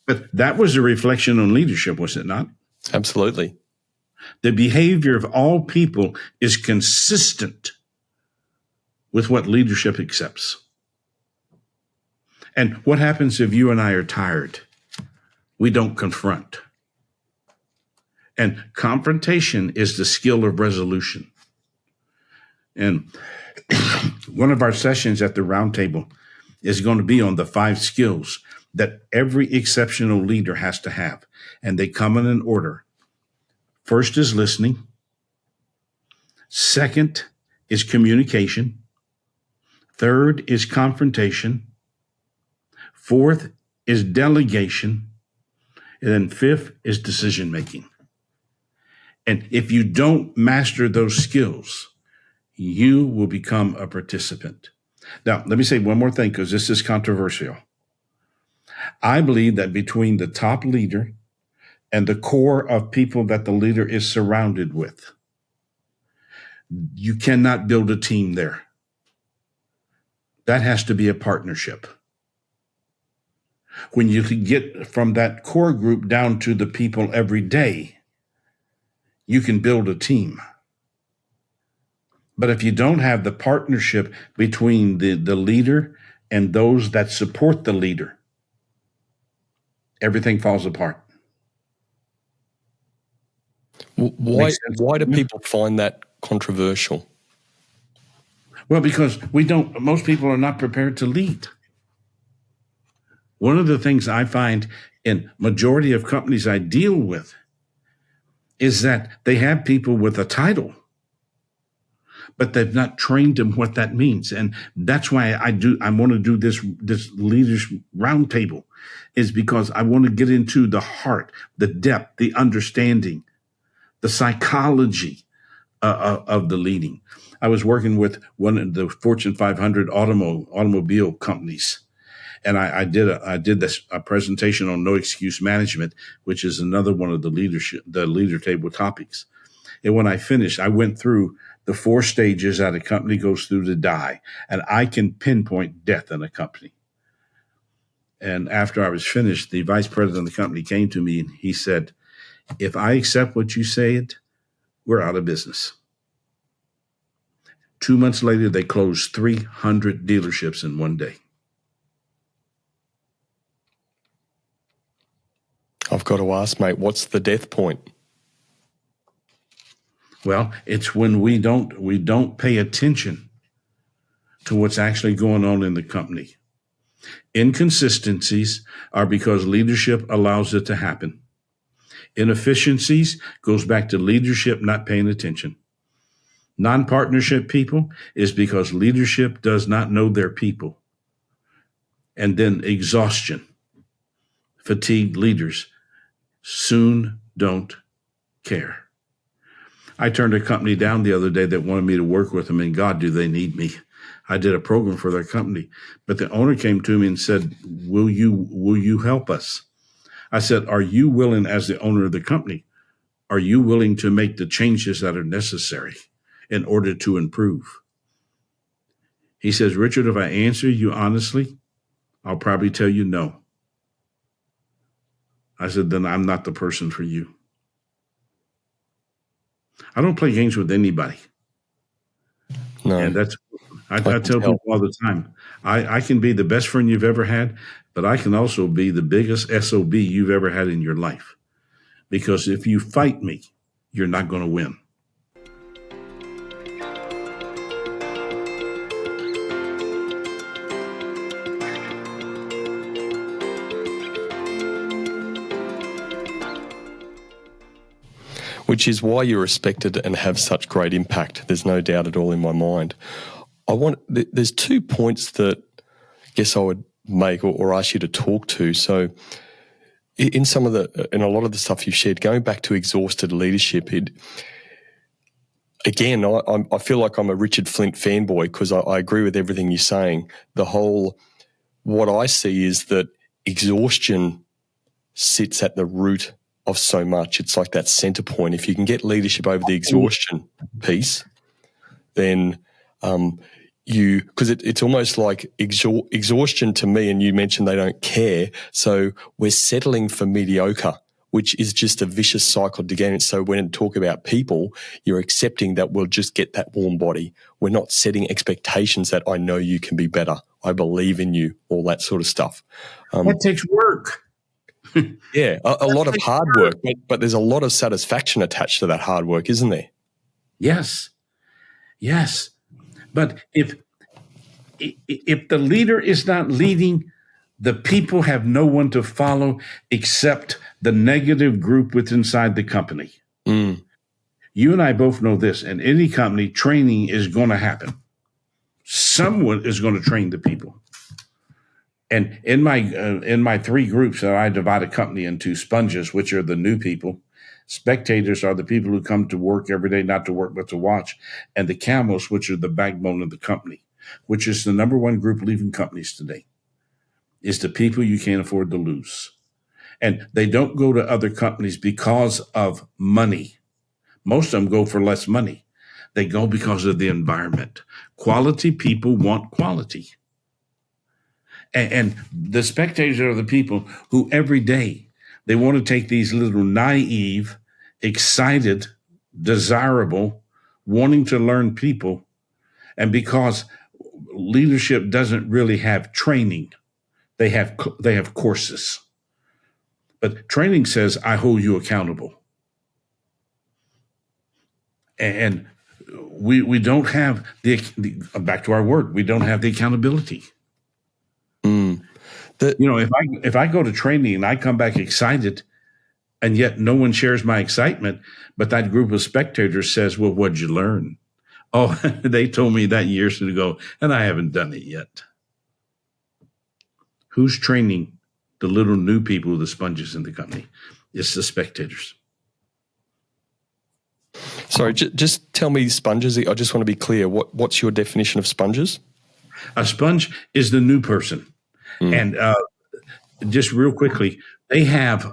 But that was a reflection on leadership, was it not? Absolutely. The behavior of all people is consistent with what leadership accepts. And what happens if you and I are tired? We don't confront. And confrontation is the skill of resolution. And one of our sessions at the roundtable is going to be on the 5 skills that every exceptional leader has to have. And they come in an order. First is listening. Second is communication. Third is confrontation. Fourth is delegation. And then fifth is decision making. And if you don't master those skills, you will become a participant. Now, let me say one more thing, because this is controversial. I believe that between the top leader and the core of people that the leader is surrounded with, you cannot build a team there. That has to be a partnership. When you get from that core group down to the people every day, you can build a team. But if you don't have the partnership between the leader and those that support the leader, everything falls apart. Why do people find that controversial? Well, because most people are not prepared to lead. One of the things I find in majority of companies I deal with is that they have people with a title, but they've not trained them what that means. And that's why I want to do this leaders roundtable, is because I want to get into the heart, the depth, the understanding, the psychology of the leading. I was working with one of the Fortune 500 automobile companies, And I did a presentation on no excuse management, which is another one of the leader table topics. And when I finished, I went through the 4 stages that a company goes through to die, and I can pinpoint death in a company. And after I was finished, the vice president of the company came to me and he said, "If I accept what you said, we're out of business." 2 months later, they closed 300 dealerships in one day. I've got to ask, mate, what's the death point? Well, it's when we don't pay attention to what's actually going on in the company. Inconsistencies are because leadership allows it to happen. Inefficiencies goes back to leadership not paying attention. Non-partnership people is because leadership does not know their people. And then exhaustion. Fatigued leaders soon don't care. I turned a company down the other day that wanted me to work with them, and God, do they need me. I did a program for their company, but the owner came to me and said, will you help us? I said, are you willing, as the owner of the company, are you willing to make the changes that are necessary in order to improve? He says, Richard, if I answer you honestly, I'll probably tell you no. I said, then I'm not the person for you. I don't play games with anybody. No. And that's, I tell people all the time, I can be the best friend you've ever had, but I can also be the biggest SOB you've ever had in your life. Because if you fight me, you're not going to win. Which is why you're respected and have such great impact. There's no doubt at all in my mind. There's 2 points that I guess I would make or ask you to talk to. So in a lot of the stuff you've shared, going back to exhausted leadership, I feel like I'm a Richard Flint fanboy because I agree with everything you're saying. What I see is that exhaustion sits at the root of so much. It's like that center point. If you can get leadership over the exhaustion piece, then because it's almost like exhaustion to me, and you mentioned they don't care. So we're settling for mediocre, which is just a vicious cycle to get in. So when you talk about people, you're accepting that we'll just get that warm body. We're not setting expectations that I know you can be better. I believe in you, all that sort of stuff. That takes work. Yeah, a lot of hard work, but there's a lot of satisfaction attached to that hard work, isn't there? Yes. But if the leader is not leading, the people have no one to follow except the negative group inside the company. Mm. You and I both know this. In any company, training is going to happen. Someone is going to train the people. And in my 3 groups that I divide a company into: sponges, which are the new people; spectators are the people who come to work every day, not to work, but to watch; and the camels, which are the backbone of the company, which is the number 1 group leaving companies today, is the people you can't afford to lose. And they don't go to other companies because of money. Most of them go for less money. They go because of the environment. Quality people want quality. And the spectators are the people who every day they want to take these little naive, excited, desirable, wanting to learn people. And because leadership doesn't really have training, they have courses. But training says, I hold you accountable. And we don't have back to our word, we don't have the accountability. If I go to training and I come back excited, and yet no one shares my excitement, but that group of spectators says, well, what'd you learn? Oh, they told me that years ago, and I haven't done it yet. Who's training the little new people, the sponges in the company? It's the spectators. Sorry, just tell me sponges. I just want to be clear. What's your definition of sponges? A sponge is the new person. Mm. And just real quickly, they have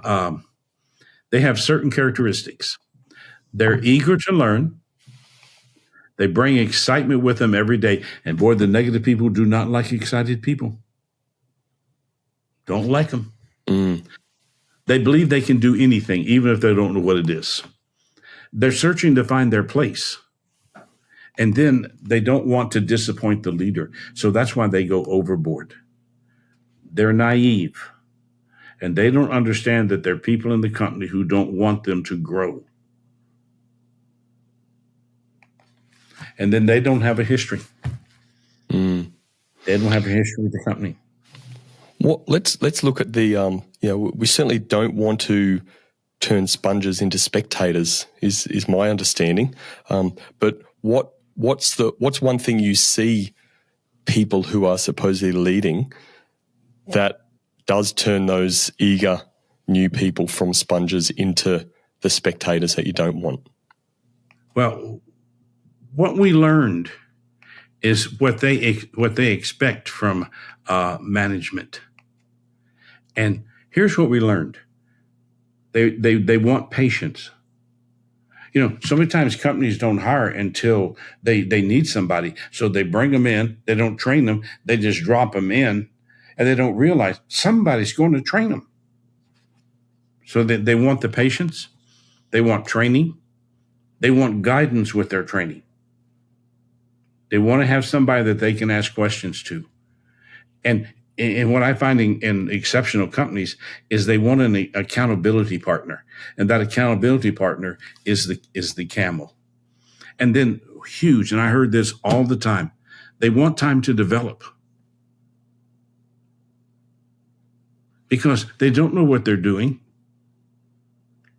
certain characteristics. They're eager to learn. They bring excitement with them every day. And boy, the negative people do not like excited people. Don't like them. Mm. They believe they can do anything, even if they don't know what it is. They're searching to find their place. And then they don't want to disappoint the leader. So that's why they go overboard. They're naive. And they don't understand that there are people in the company who don't want them to grow. And then they don't have a history. Mm. They don't have a history with the company. Well, let's look at the we certainly don't want to turn sponges into spectators is my understanding. But what's one thing you see people who are supposedly leading that does turn those eager new people from sponges into the spectators that you don't want? Well, what we learned is what they expect from management. And here's what we learned. They want patience. You know, so many times companies don't hire until they need somebody. So they bring them in, they don't train them, they just drop them in, and they don't realize somebody's going to train them. So they want the patience, they want training, they want guidance with their training. They want to have somebody that they can ask questions to. And what I find in exceptional companies is they want an accountability partner. And that accountability partner is the camel. And then huge, and I heard this all the time, they want time to develop. Because they don't know what they're doing.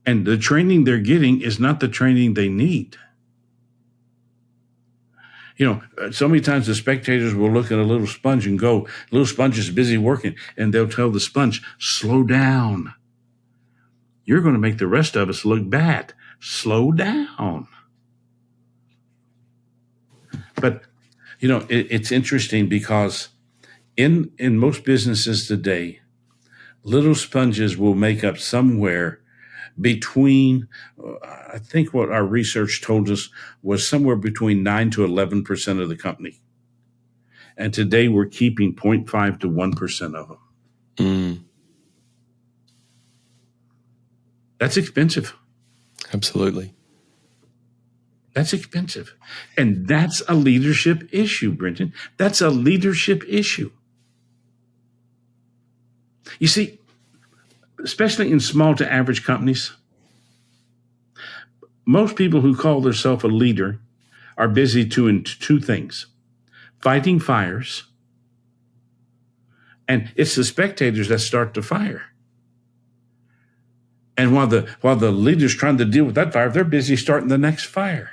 And the training they're getting is not the training they need. You know, so many times the spectators will look at a little sponge and go, little sponge is busy working, and they'll tell the sponge, slow down. You're going to make the rest of us look bad. Slow down. But, you know, it's interesting because in most businesses today, little sponges will make up somewhere between, I think what our research told us was somewhere between 9 to 11% of the company. And today we're keeping 0.5 to 1% of them. Mm. That's expensive. Absolutely. That's expensive. And that's a leadership issue, Brenton. That's a leadership issue. You see, especially in small to average companies, most people who call themselves a leader are busy doing two things: fighting fires, and it's the spectators that start the fire. And while the leader's trying to deal with that fire, they're busy starting the next fire.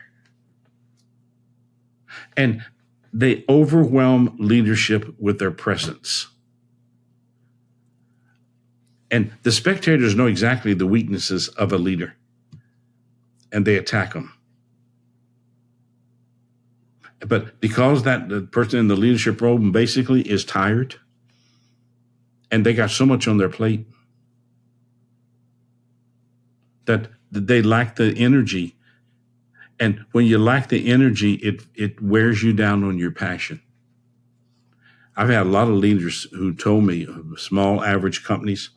And they overwhelm leadership with their presence. And the spectators know exactly the weaknesses of a leader, and they attack them. But because the person in the leadership role basically is tired, and they got so much on their plate that they lack the energy. And when you lack the energy, it wears you down on your passion. I've had a lot of leaders who told me, small, average companies,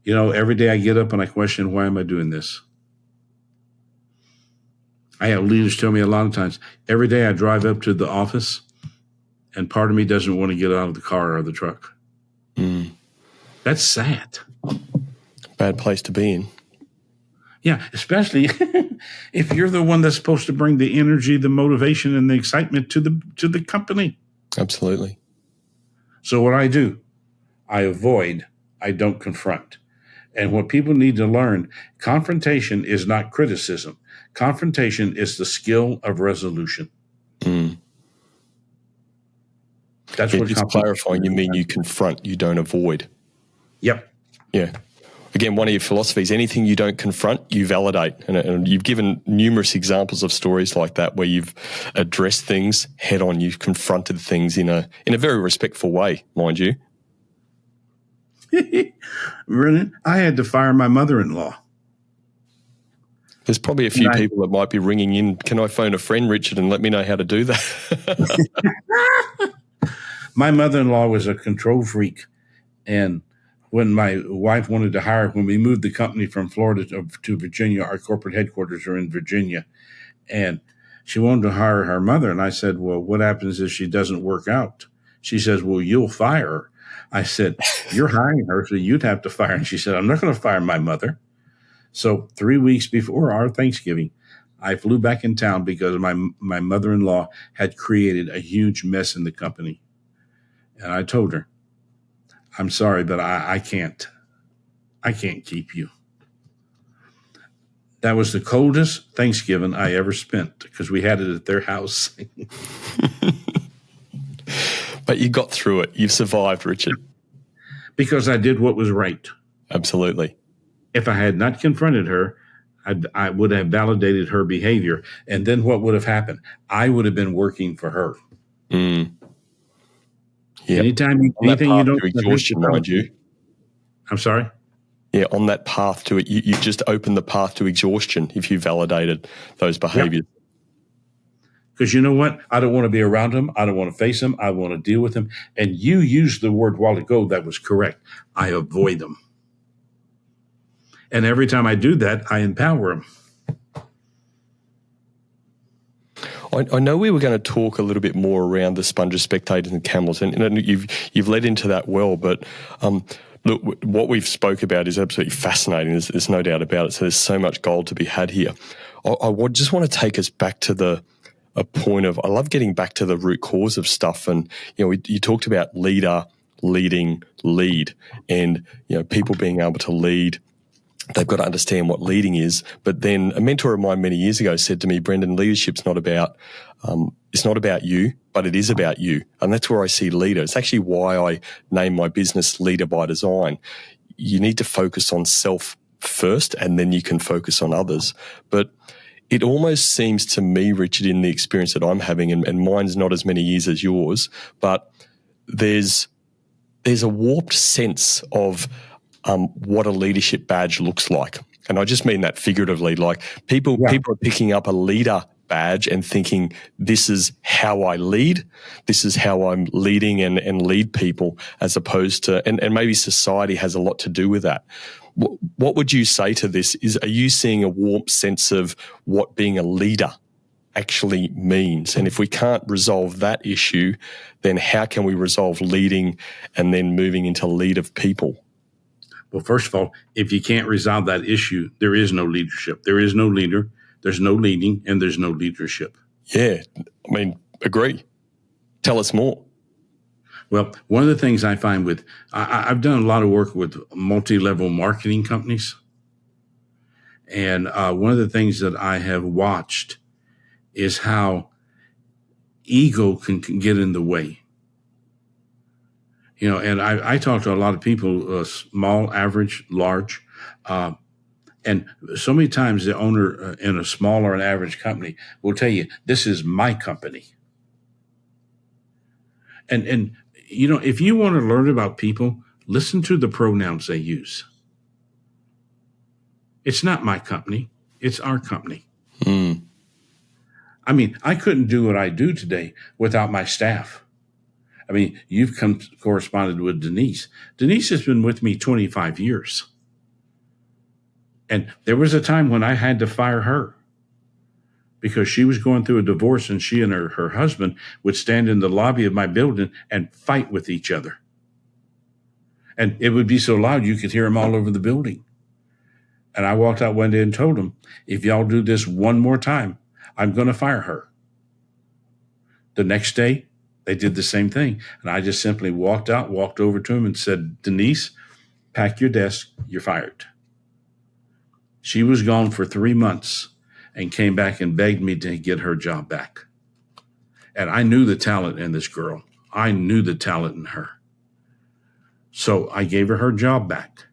you know, every day I get up and I question, why am I doing this? I have leaders tell me a lot of times, every day I drive up to the office and part of me doesn't want to get out of the car or the truck. Mm. That's sad. Bad place to be in. Yeah, especially if you're the one that's supposed to bring the energy, the motivation, and the excitement to the company. Absolutely. So what I do, I avoid, I don't confront. And what people need to learn, confrontation is not criticism. Confrontation is the skill of resolution. Mm. That's what just clarifying, you mean you confront, you don't avoid. Yep. Yeah. Again, one of your philosophies, anything you don't confront, you validate. And you've given numerous examples of stories like that where you've addressed things head on. You've confronted things in a very respectful way, mind you. Brennan, I had to fire my mother-in-law. There's probably a few people that might be ringing in. Can I phone a friend, Richard, and let me know how to do that? My mother-in-law was a control freak. And when my wife wanted to hire, when we moved the company from Florida to Virginia, our corporate headquarters are in Virginia, and she wanted to hire her mother. And I said, well, what happens if she doesn't work out? She says, well, you'll fire her. I said, you're hiring her, so you'd have to fire her. And she said, I'm not going to fire my mother. So 3 weeks before our Thanksgiving, I flew back in town because my mother-in-law had created a huge mess in the company. And I told her, I'm sorry, but I can't keep you. That was the coldest Thanksgiving I ever spent because we had it at their house. But you got through it. You've survived, Richard. Because I did what was right. Absolutely. If I had not confronted her, I would have validated her behavior. And then what would have happened? I would have been working for her. Mm. Yeah. Anything you don't to exhaustion, mind you. I'm sorry? Yeah, on that path to it, you just open the path to exhaustion if you validated those behaviors. Because you know what? I don't want to be around him. I don't want to face him. I want to deal with him. And you used the word a while ago that was correct. I avoid them. And every time I do that, I empower him. I know we were going to talk a little bit more around the sponges, spectators, and camels, and you've led into that well. But look, what we've spoke about is absolutely fascinating. There's no doubt about it. So there's so much gold to be had here. I would just want to take us back to a point of, I love getting back to the root cause of stuff. And you talked about leader, leading, lead, and people being able to lead. They've got to understand what leading is. But then a mentor of mine many years ago said to me, Brendan, leadership's not about, it's not about you, but it is about you. And that's where I see leader. It's actually why I name my business Leader by Design. You need to focus on self first, and then you can focus on others. But it almost seems to me, Richard, in the experience that I'm having, and mine's not as many years as yours, but there's a warped sense of what a leadership badge looks like. And I just mean that figuratively. Like people are picking up a leader badge and thinking, this is how I lead, this is how I'm leading and lead people, as opposed to, and maybe society has a lot to do with that. What would you say to this? Are you seeing a warped sense of what being a leader actually means? And if we can't resolve that issue, then how can we resolve leading and then moving into lead of people? Well, first of all, if you can't resolve that issue, there is no leadership. There is no leader. There's no leading, and there's no leadership. Yeah, I mean, agree. Tell us more. Well, one of the things I find with, I've done a lot of work with multi-level marketing companies. And one of the things that I have watched is how ego can get in the way. And I talk to a lot of people, small, average, large. And so many times the owner in a small or an average company will tell you, this is my company. And if you want to learn about people, listen to the pronouns they use. It's not my company. It's our company. Mm. I mean, I couldn't do what I do today without my staff. I mean, you've corresponded with Denise. Denise has been with me 25 years. And there was a time when I had to fire her because she was going through a divorce, and she and her husband would stand in the lobby of my building and fight with each other. And it would be so loud you could hear them all over the building. And I walked out one day and told them, if y'all do this one more time, I'm going to fire her. The next day, they did the same thing. And I just simply walked over to him and said, Denise, pack your desk, you're fired. She was gone for 3 months and came back and begged me to get her job back. And I knew the talent in this girl. I knew the talent in her. So I gave her job back.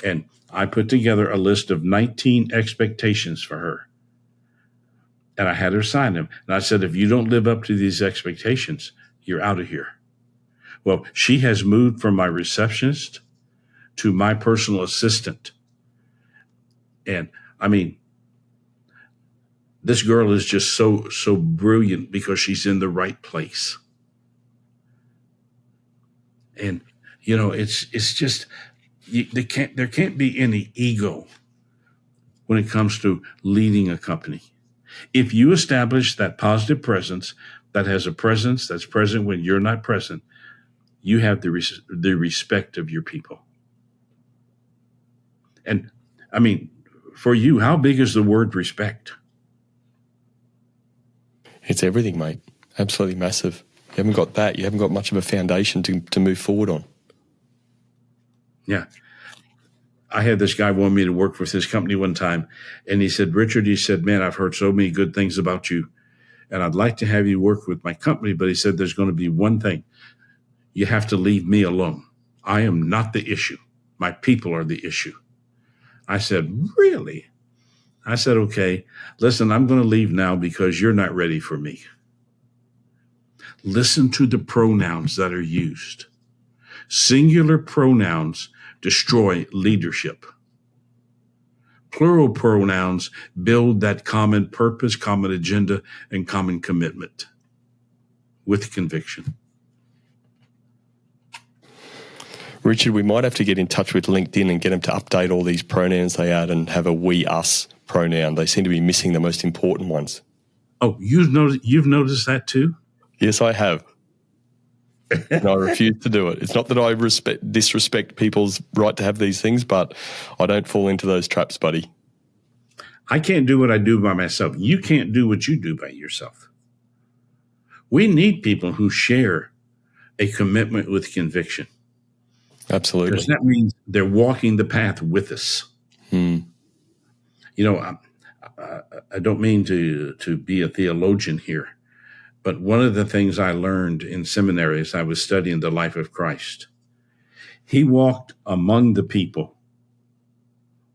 And I put together a list of 19 expectations for her. And I had her sign them. And I said, if you don't live up to these expectations, you're out of here. Well, she has moved from my receptionist to my personal assistant. And I mean, this girl is just so brilliant because she's in the right place. And it's just there can't be any ego when it comes to leading a company. If you establish that positive presence, that has a presence that's present when you're not present, you have the respect of your people. And I mean, for you, how big is the word respect? It's everything, mate. Absolutely massive. You haven't got that. You haven't got much of a foundation to move forward on. Yeah. I had this guy want me to work with his company one time, and he said, Richard, he said, man, I've heard so many good things about you, and I'd like to have you work with my company, but he said, there's going to be one thing. You have to leave me alone. I am not the issue. My people are the issue. I said, really? I said, okay, listen, I'm going to leave now because you're not ready for me. Listen to the pronouns that are used. Singular pronouns destroy leadership. Plural pronouns build that common purpose, common agenda, and common commitment with conviction. Richard, we might have to get in touch with LinkedIn and get them to update all these pronouns they add and have a we, us pronoun. They seem to be missing the most important ones. Oh, you've noticed that too? Yes, I have. And I refuse to do it. It's not that I disrespect people's right to have these things, but I don't fall into those traps, buddy. I can't do what I do by myself. You can't do what you do by yourself. We need people who share a commitment with conviction. Absolutely. Because that means they're walking the path with us. I don't mean to be a theologian here, but one of the things I learned in seminary as I was studying the life of Christ, he walked among the people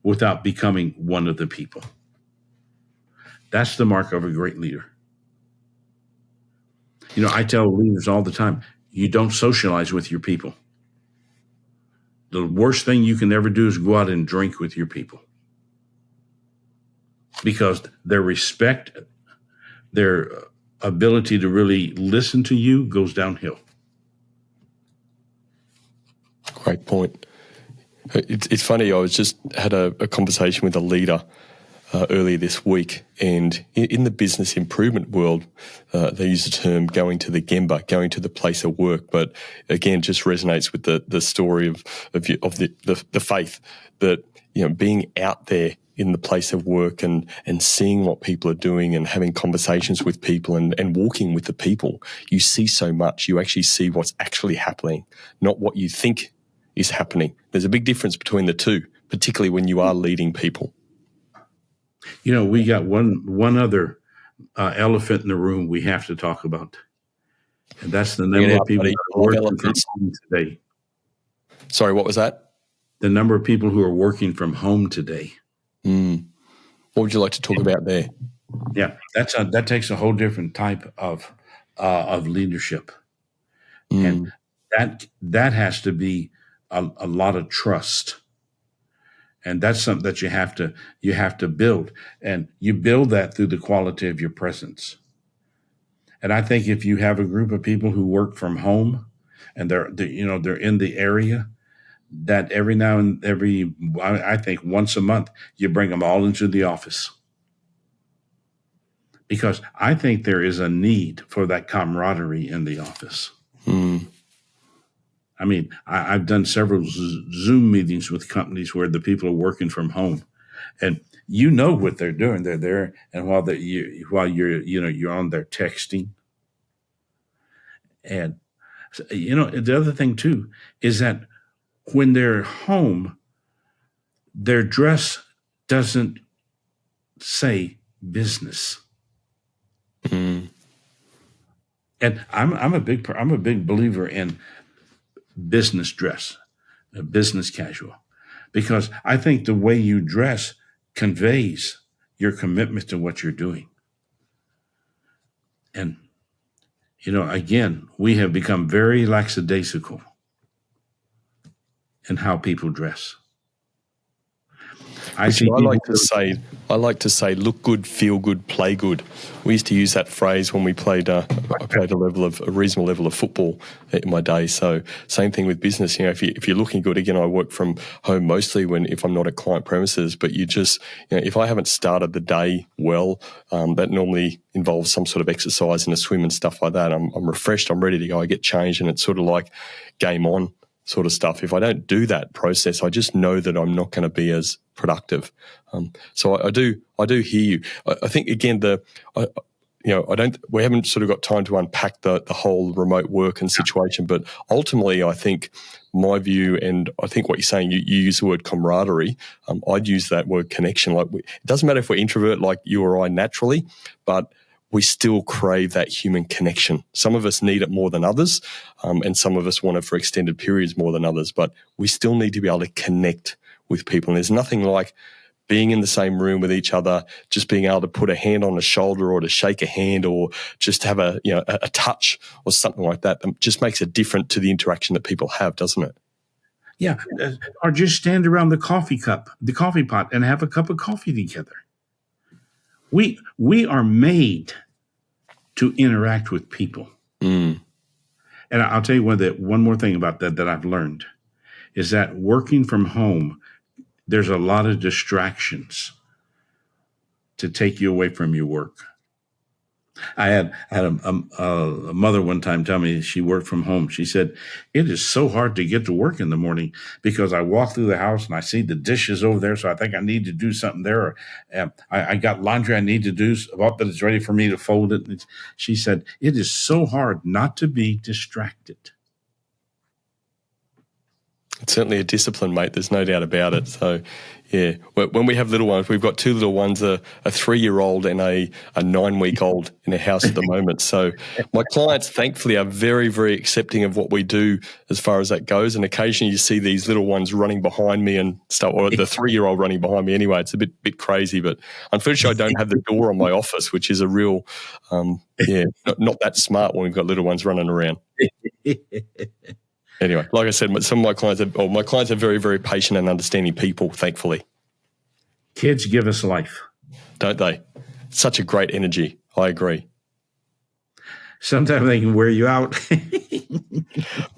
without becoming one of the people. That's the mark of a great leader. I tell leaders all the time, you don't socialize with your people. The worst thing you can ever do is go out and drink with your people. Because their respect, their ability to really listen to you goes downhill. Great point. It's funny, I was just had a conversation with a leader earlier this week, and in the business improvement world, they use the term going to the gemba, going to the place of work. But again, just resonates with the story of the faith that being out there in the place of work and seeing what people are doing and having conversations with people and walking with the people, you see so much. You actually see what's actually happening, not what you think is happening. There's a big difference between the two, particularly when you are leading people. We got one other elephant in the room we have to talk about, and that's the number of people who are working from home today. Sorry, what was that? The number of people who are working from home today. What would you like to talk about there? Yeah, that takes a whole different type of leadership, and that has to be a lot of trust. And that's something that you have to build, and you build that through the quality of your presence. And I think if you have a group of people who work from home, and they're in the area, that every now and I think once a month you bring them all into the office, because I think there is a need for that camaraderie in the office. I mean, I've done several Zoom meetings with companies where the people are working from home, and what they're doing. They're there, and while you're on there texting, and the other thing too is that when they're home, their dress doesn't say business. And I'm a big believer in business dress, business casual, because I think the way you dress conveys your commitment to what you're doing. And, again, we have become very lackadaisical. in how people dress. Richard, I like to say, look good, feel good, play good. We used to use that phrase when we played. I played a reasonable level of football in my day. So same thing with business. If you're looking good, again, I work from home mostly if I'm not at client premises. But if I haven't started the day well, that normally involves some sort of exercise and a swim and stuff like that. I'm refreshed. I'm ready to go. I get changed, and it's sort of like game on sort of stuff. If I don't do that process, I just know that I'm not going to be as productive. So I do hear you. I think again we haven't sort of got time to unpack the whole remote work and situation, but ultimately I think my view, and I think what you're saying, you use the word camaraderie. I'd use that word connection. It doesn't matter if we're introvert like you or I naturally, but we still crave that human connection. Some of us need it more than others, and some of us want it for extended periods more than others, but we still need to be able to connect with people. And there's nothing like being in the same room with each other, just being able to put a hand on a shoulder or to shake a hand or just have a touch or something like that. It just makes it different to the interaction that people have, doesn't it? Yeah, or just stand around the coffee pot and have a cup of coffee together. We are made to interact with people. Mm. And I'll tell you one more thing about that I've learned is that working from home, there's a lot of distractions to take you away from your work. I had a mother one time tell me she worked from home. She said, it is so hard to get to work in the morning because I walk through the house and I see the dishes over there, so I think I need to do something there. Or, I got laundry I need to do, but it's ready for me to fold it. And she said, it is so hard not to be distracted. It's certainly a discipline, mate. There's no doubt about it. So, yeah, when we have little ones, we've got two little ones, a 3-year-old and a 9-week-old in the house at the moment. So my clients, thankfully, are very, very accepting of what we do as far as that goes. And occasionally you see these little ones running behind me and stuff, or the 3-year-old running behind me anyway. It's a bit crazy, but unfortunately I don't have the door on my office, which is a real, not that smart when we've got little ones running around. Anyway, like I said, my clients are very, very patient and understanding people, thankfully. Kids give us life. Don't they? Such a great energy. I agree. Sometimes they can wear you out.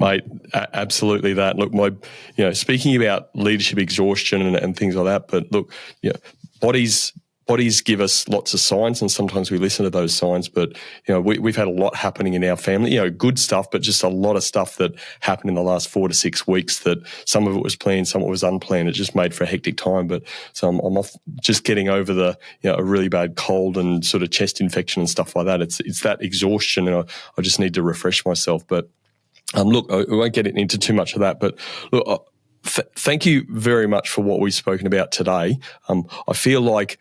Mate, absolutely that. Look, speaking about leadership exhaustion and things like that, but look, bodies give us lots of signs, and sometimes we listen to those signs. But we've had a lot happening in our family. Good stuff, but just a lot of stuff that happened in the last 4 to 6 weeks. That some of it was planned, some of it was unplanned. It just made for a hectic time. But so I'm off just getting over a really bad cold and sort of chest infection and stuff like that. It's that exhaustion, and I just need to refresh myself. But look, I won't get into too much of that. But look. Thank you very much for what we've spoken about today. I feel like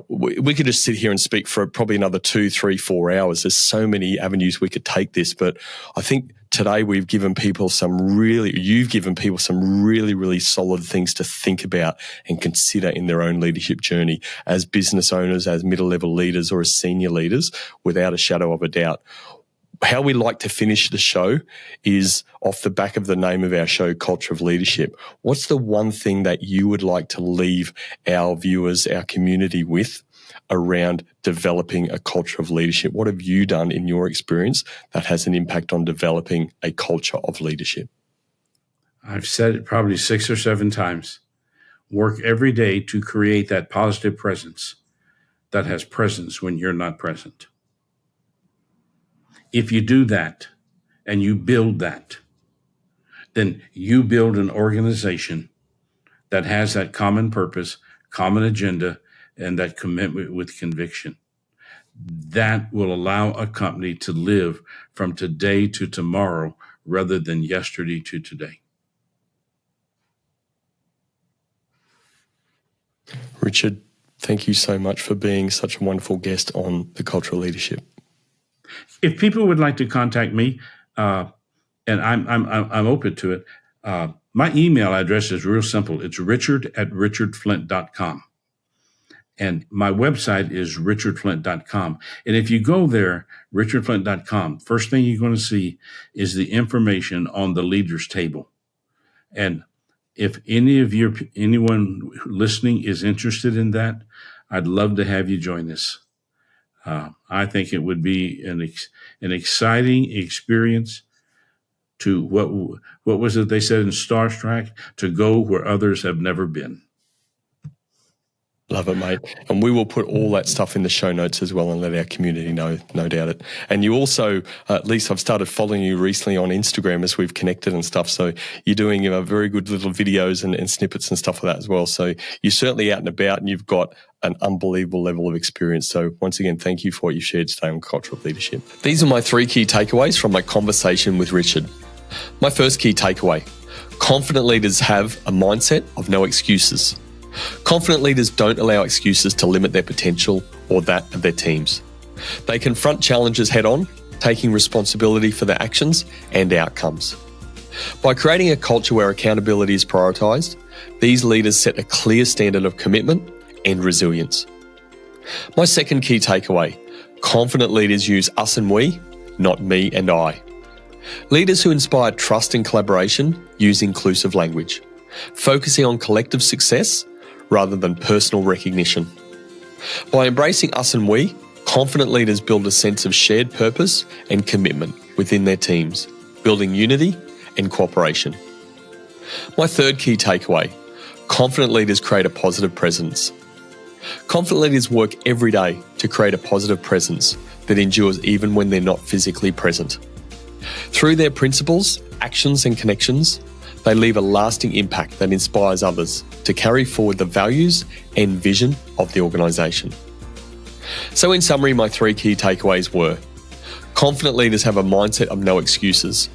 we could just sit here and speak for probably another 2, 3, 4 hours. There's so many avenues we could take this, but I think today you've given people some really, really solid things to think about and consider in their own leadership journey as business owners, as middle-level leaders, or as senior leaders, without a shadow of a doubt. How we like to finish the show is off the back of the name of our show, Culture of Leadership. What's the one thing that you would like to leave our viewers, our community with around developing a culture of leadership? What have you done in your experience that has an impact on developing a culture of leadership? I've said it probably 6 or 7 times. Work every day to create that positive presence that has presence when you're not present. If you do that and you build that, then you build an organization that has that common purpose, common agenda, and that commitment with conviction. That will allow a company to live from today to tomorrow rather than yesterday to today. Richard, thank you so much for being such a wonderful guest on the Culture of Leadership. If people would like to contact me, and I'm open to it, my email address is real simple. It's richard@richardflint.com. And my website is richardflint.com. And if you go there, richardflint.com, first thing you're going to see is the information on the leaders table. And if anyone listening is interested in that, I'd love to have you join us. I think it would be an exciting experience to what was it they said in Star Trek? To go where others have never been. Love it, mate. And we will put all that stuff in the show notes as well and let our community know, no doubt it. And you also, at least I've started following you recently on Instagram as we've connected and stuff. So you're doing very good little videos and snippets and stuff like that as well. So you're certainly out and about and you've got an unbelievable level of experience. So once again, thank you for what you shared today on cultural leadership. These are my 3 key takeaways from my conversation with Richard. My first key takeaway: confident leaders have a mindset of no excuses. Confident leaders don't allow excuses to limit their potential or that of their teams. They confront challenges head on, taking responsibility for their actions and outcomes. By creating a culture where accountability is prioritised, these leaders set a clear standard of commitment and resilience. My second key takeaway: confident leaders use us and we, not me and I. Leaders who inspire trust and collaboration use inclusive language, focusing on collective success rather than personal recognition. By embracing us and we, confident leaders build a sense of shared purpose and commitment within their teams, building unity and cooperation. My third key takeaway: confident leaders create a positive presence. Confident leaders work every day to create a positive presence that endures even when they're not physically present. Through their principles, actions and connections, they leave a lasting impact that inspires others to carry forward the values and vision of the organisation. So in summary, my 3 key takeaways were: confident leaders have a mindset of no excuses.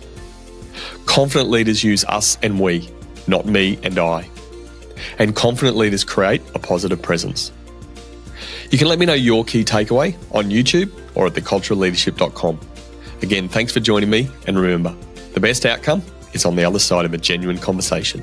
Confident leaders use us and we, not me and I. And confident leaders create a positive presence. You can let me know your key takeaway on YouTube or at theculturalleadership.com. Again, thanks for joining me, and remember, the best outcome is on the other side of a genuine conversation.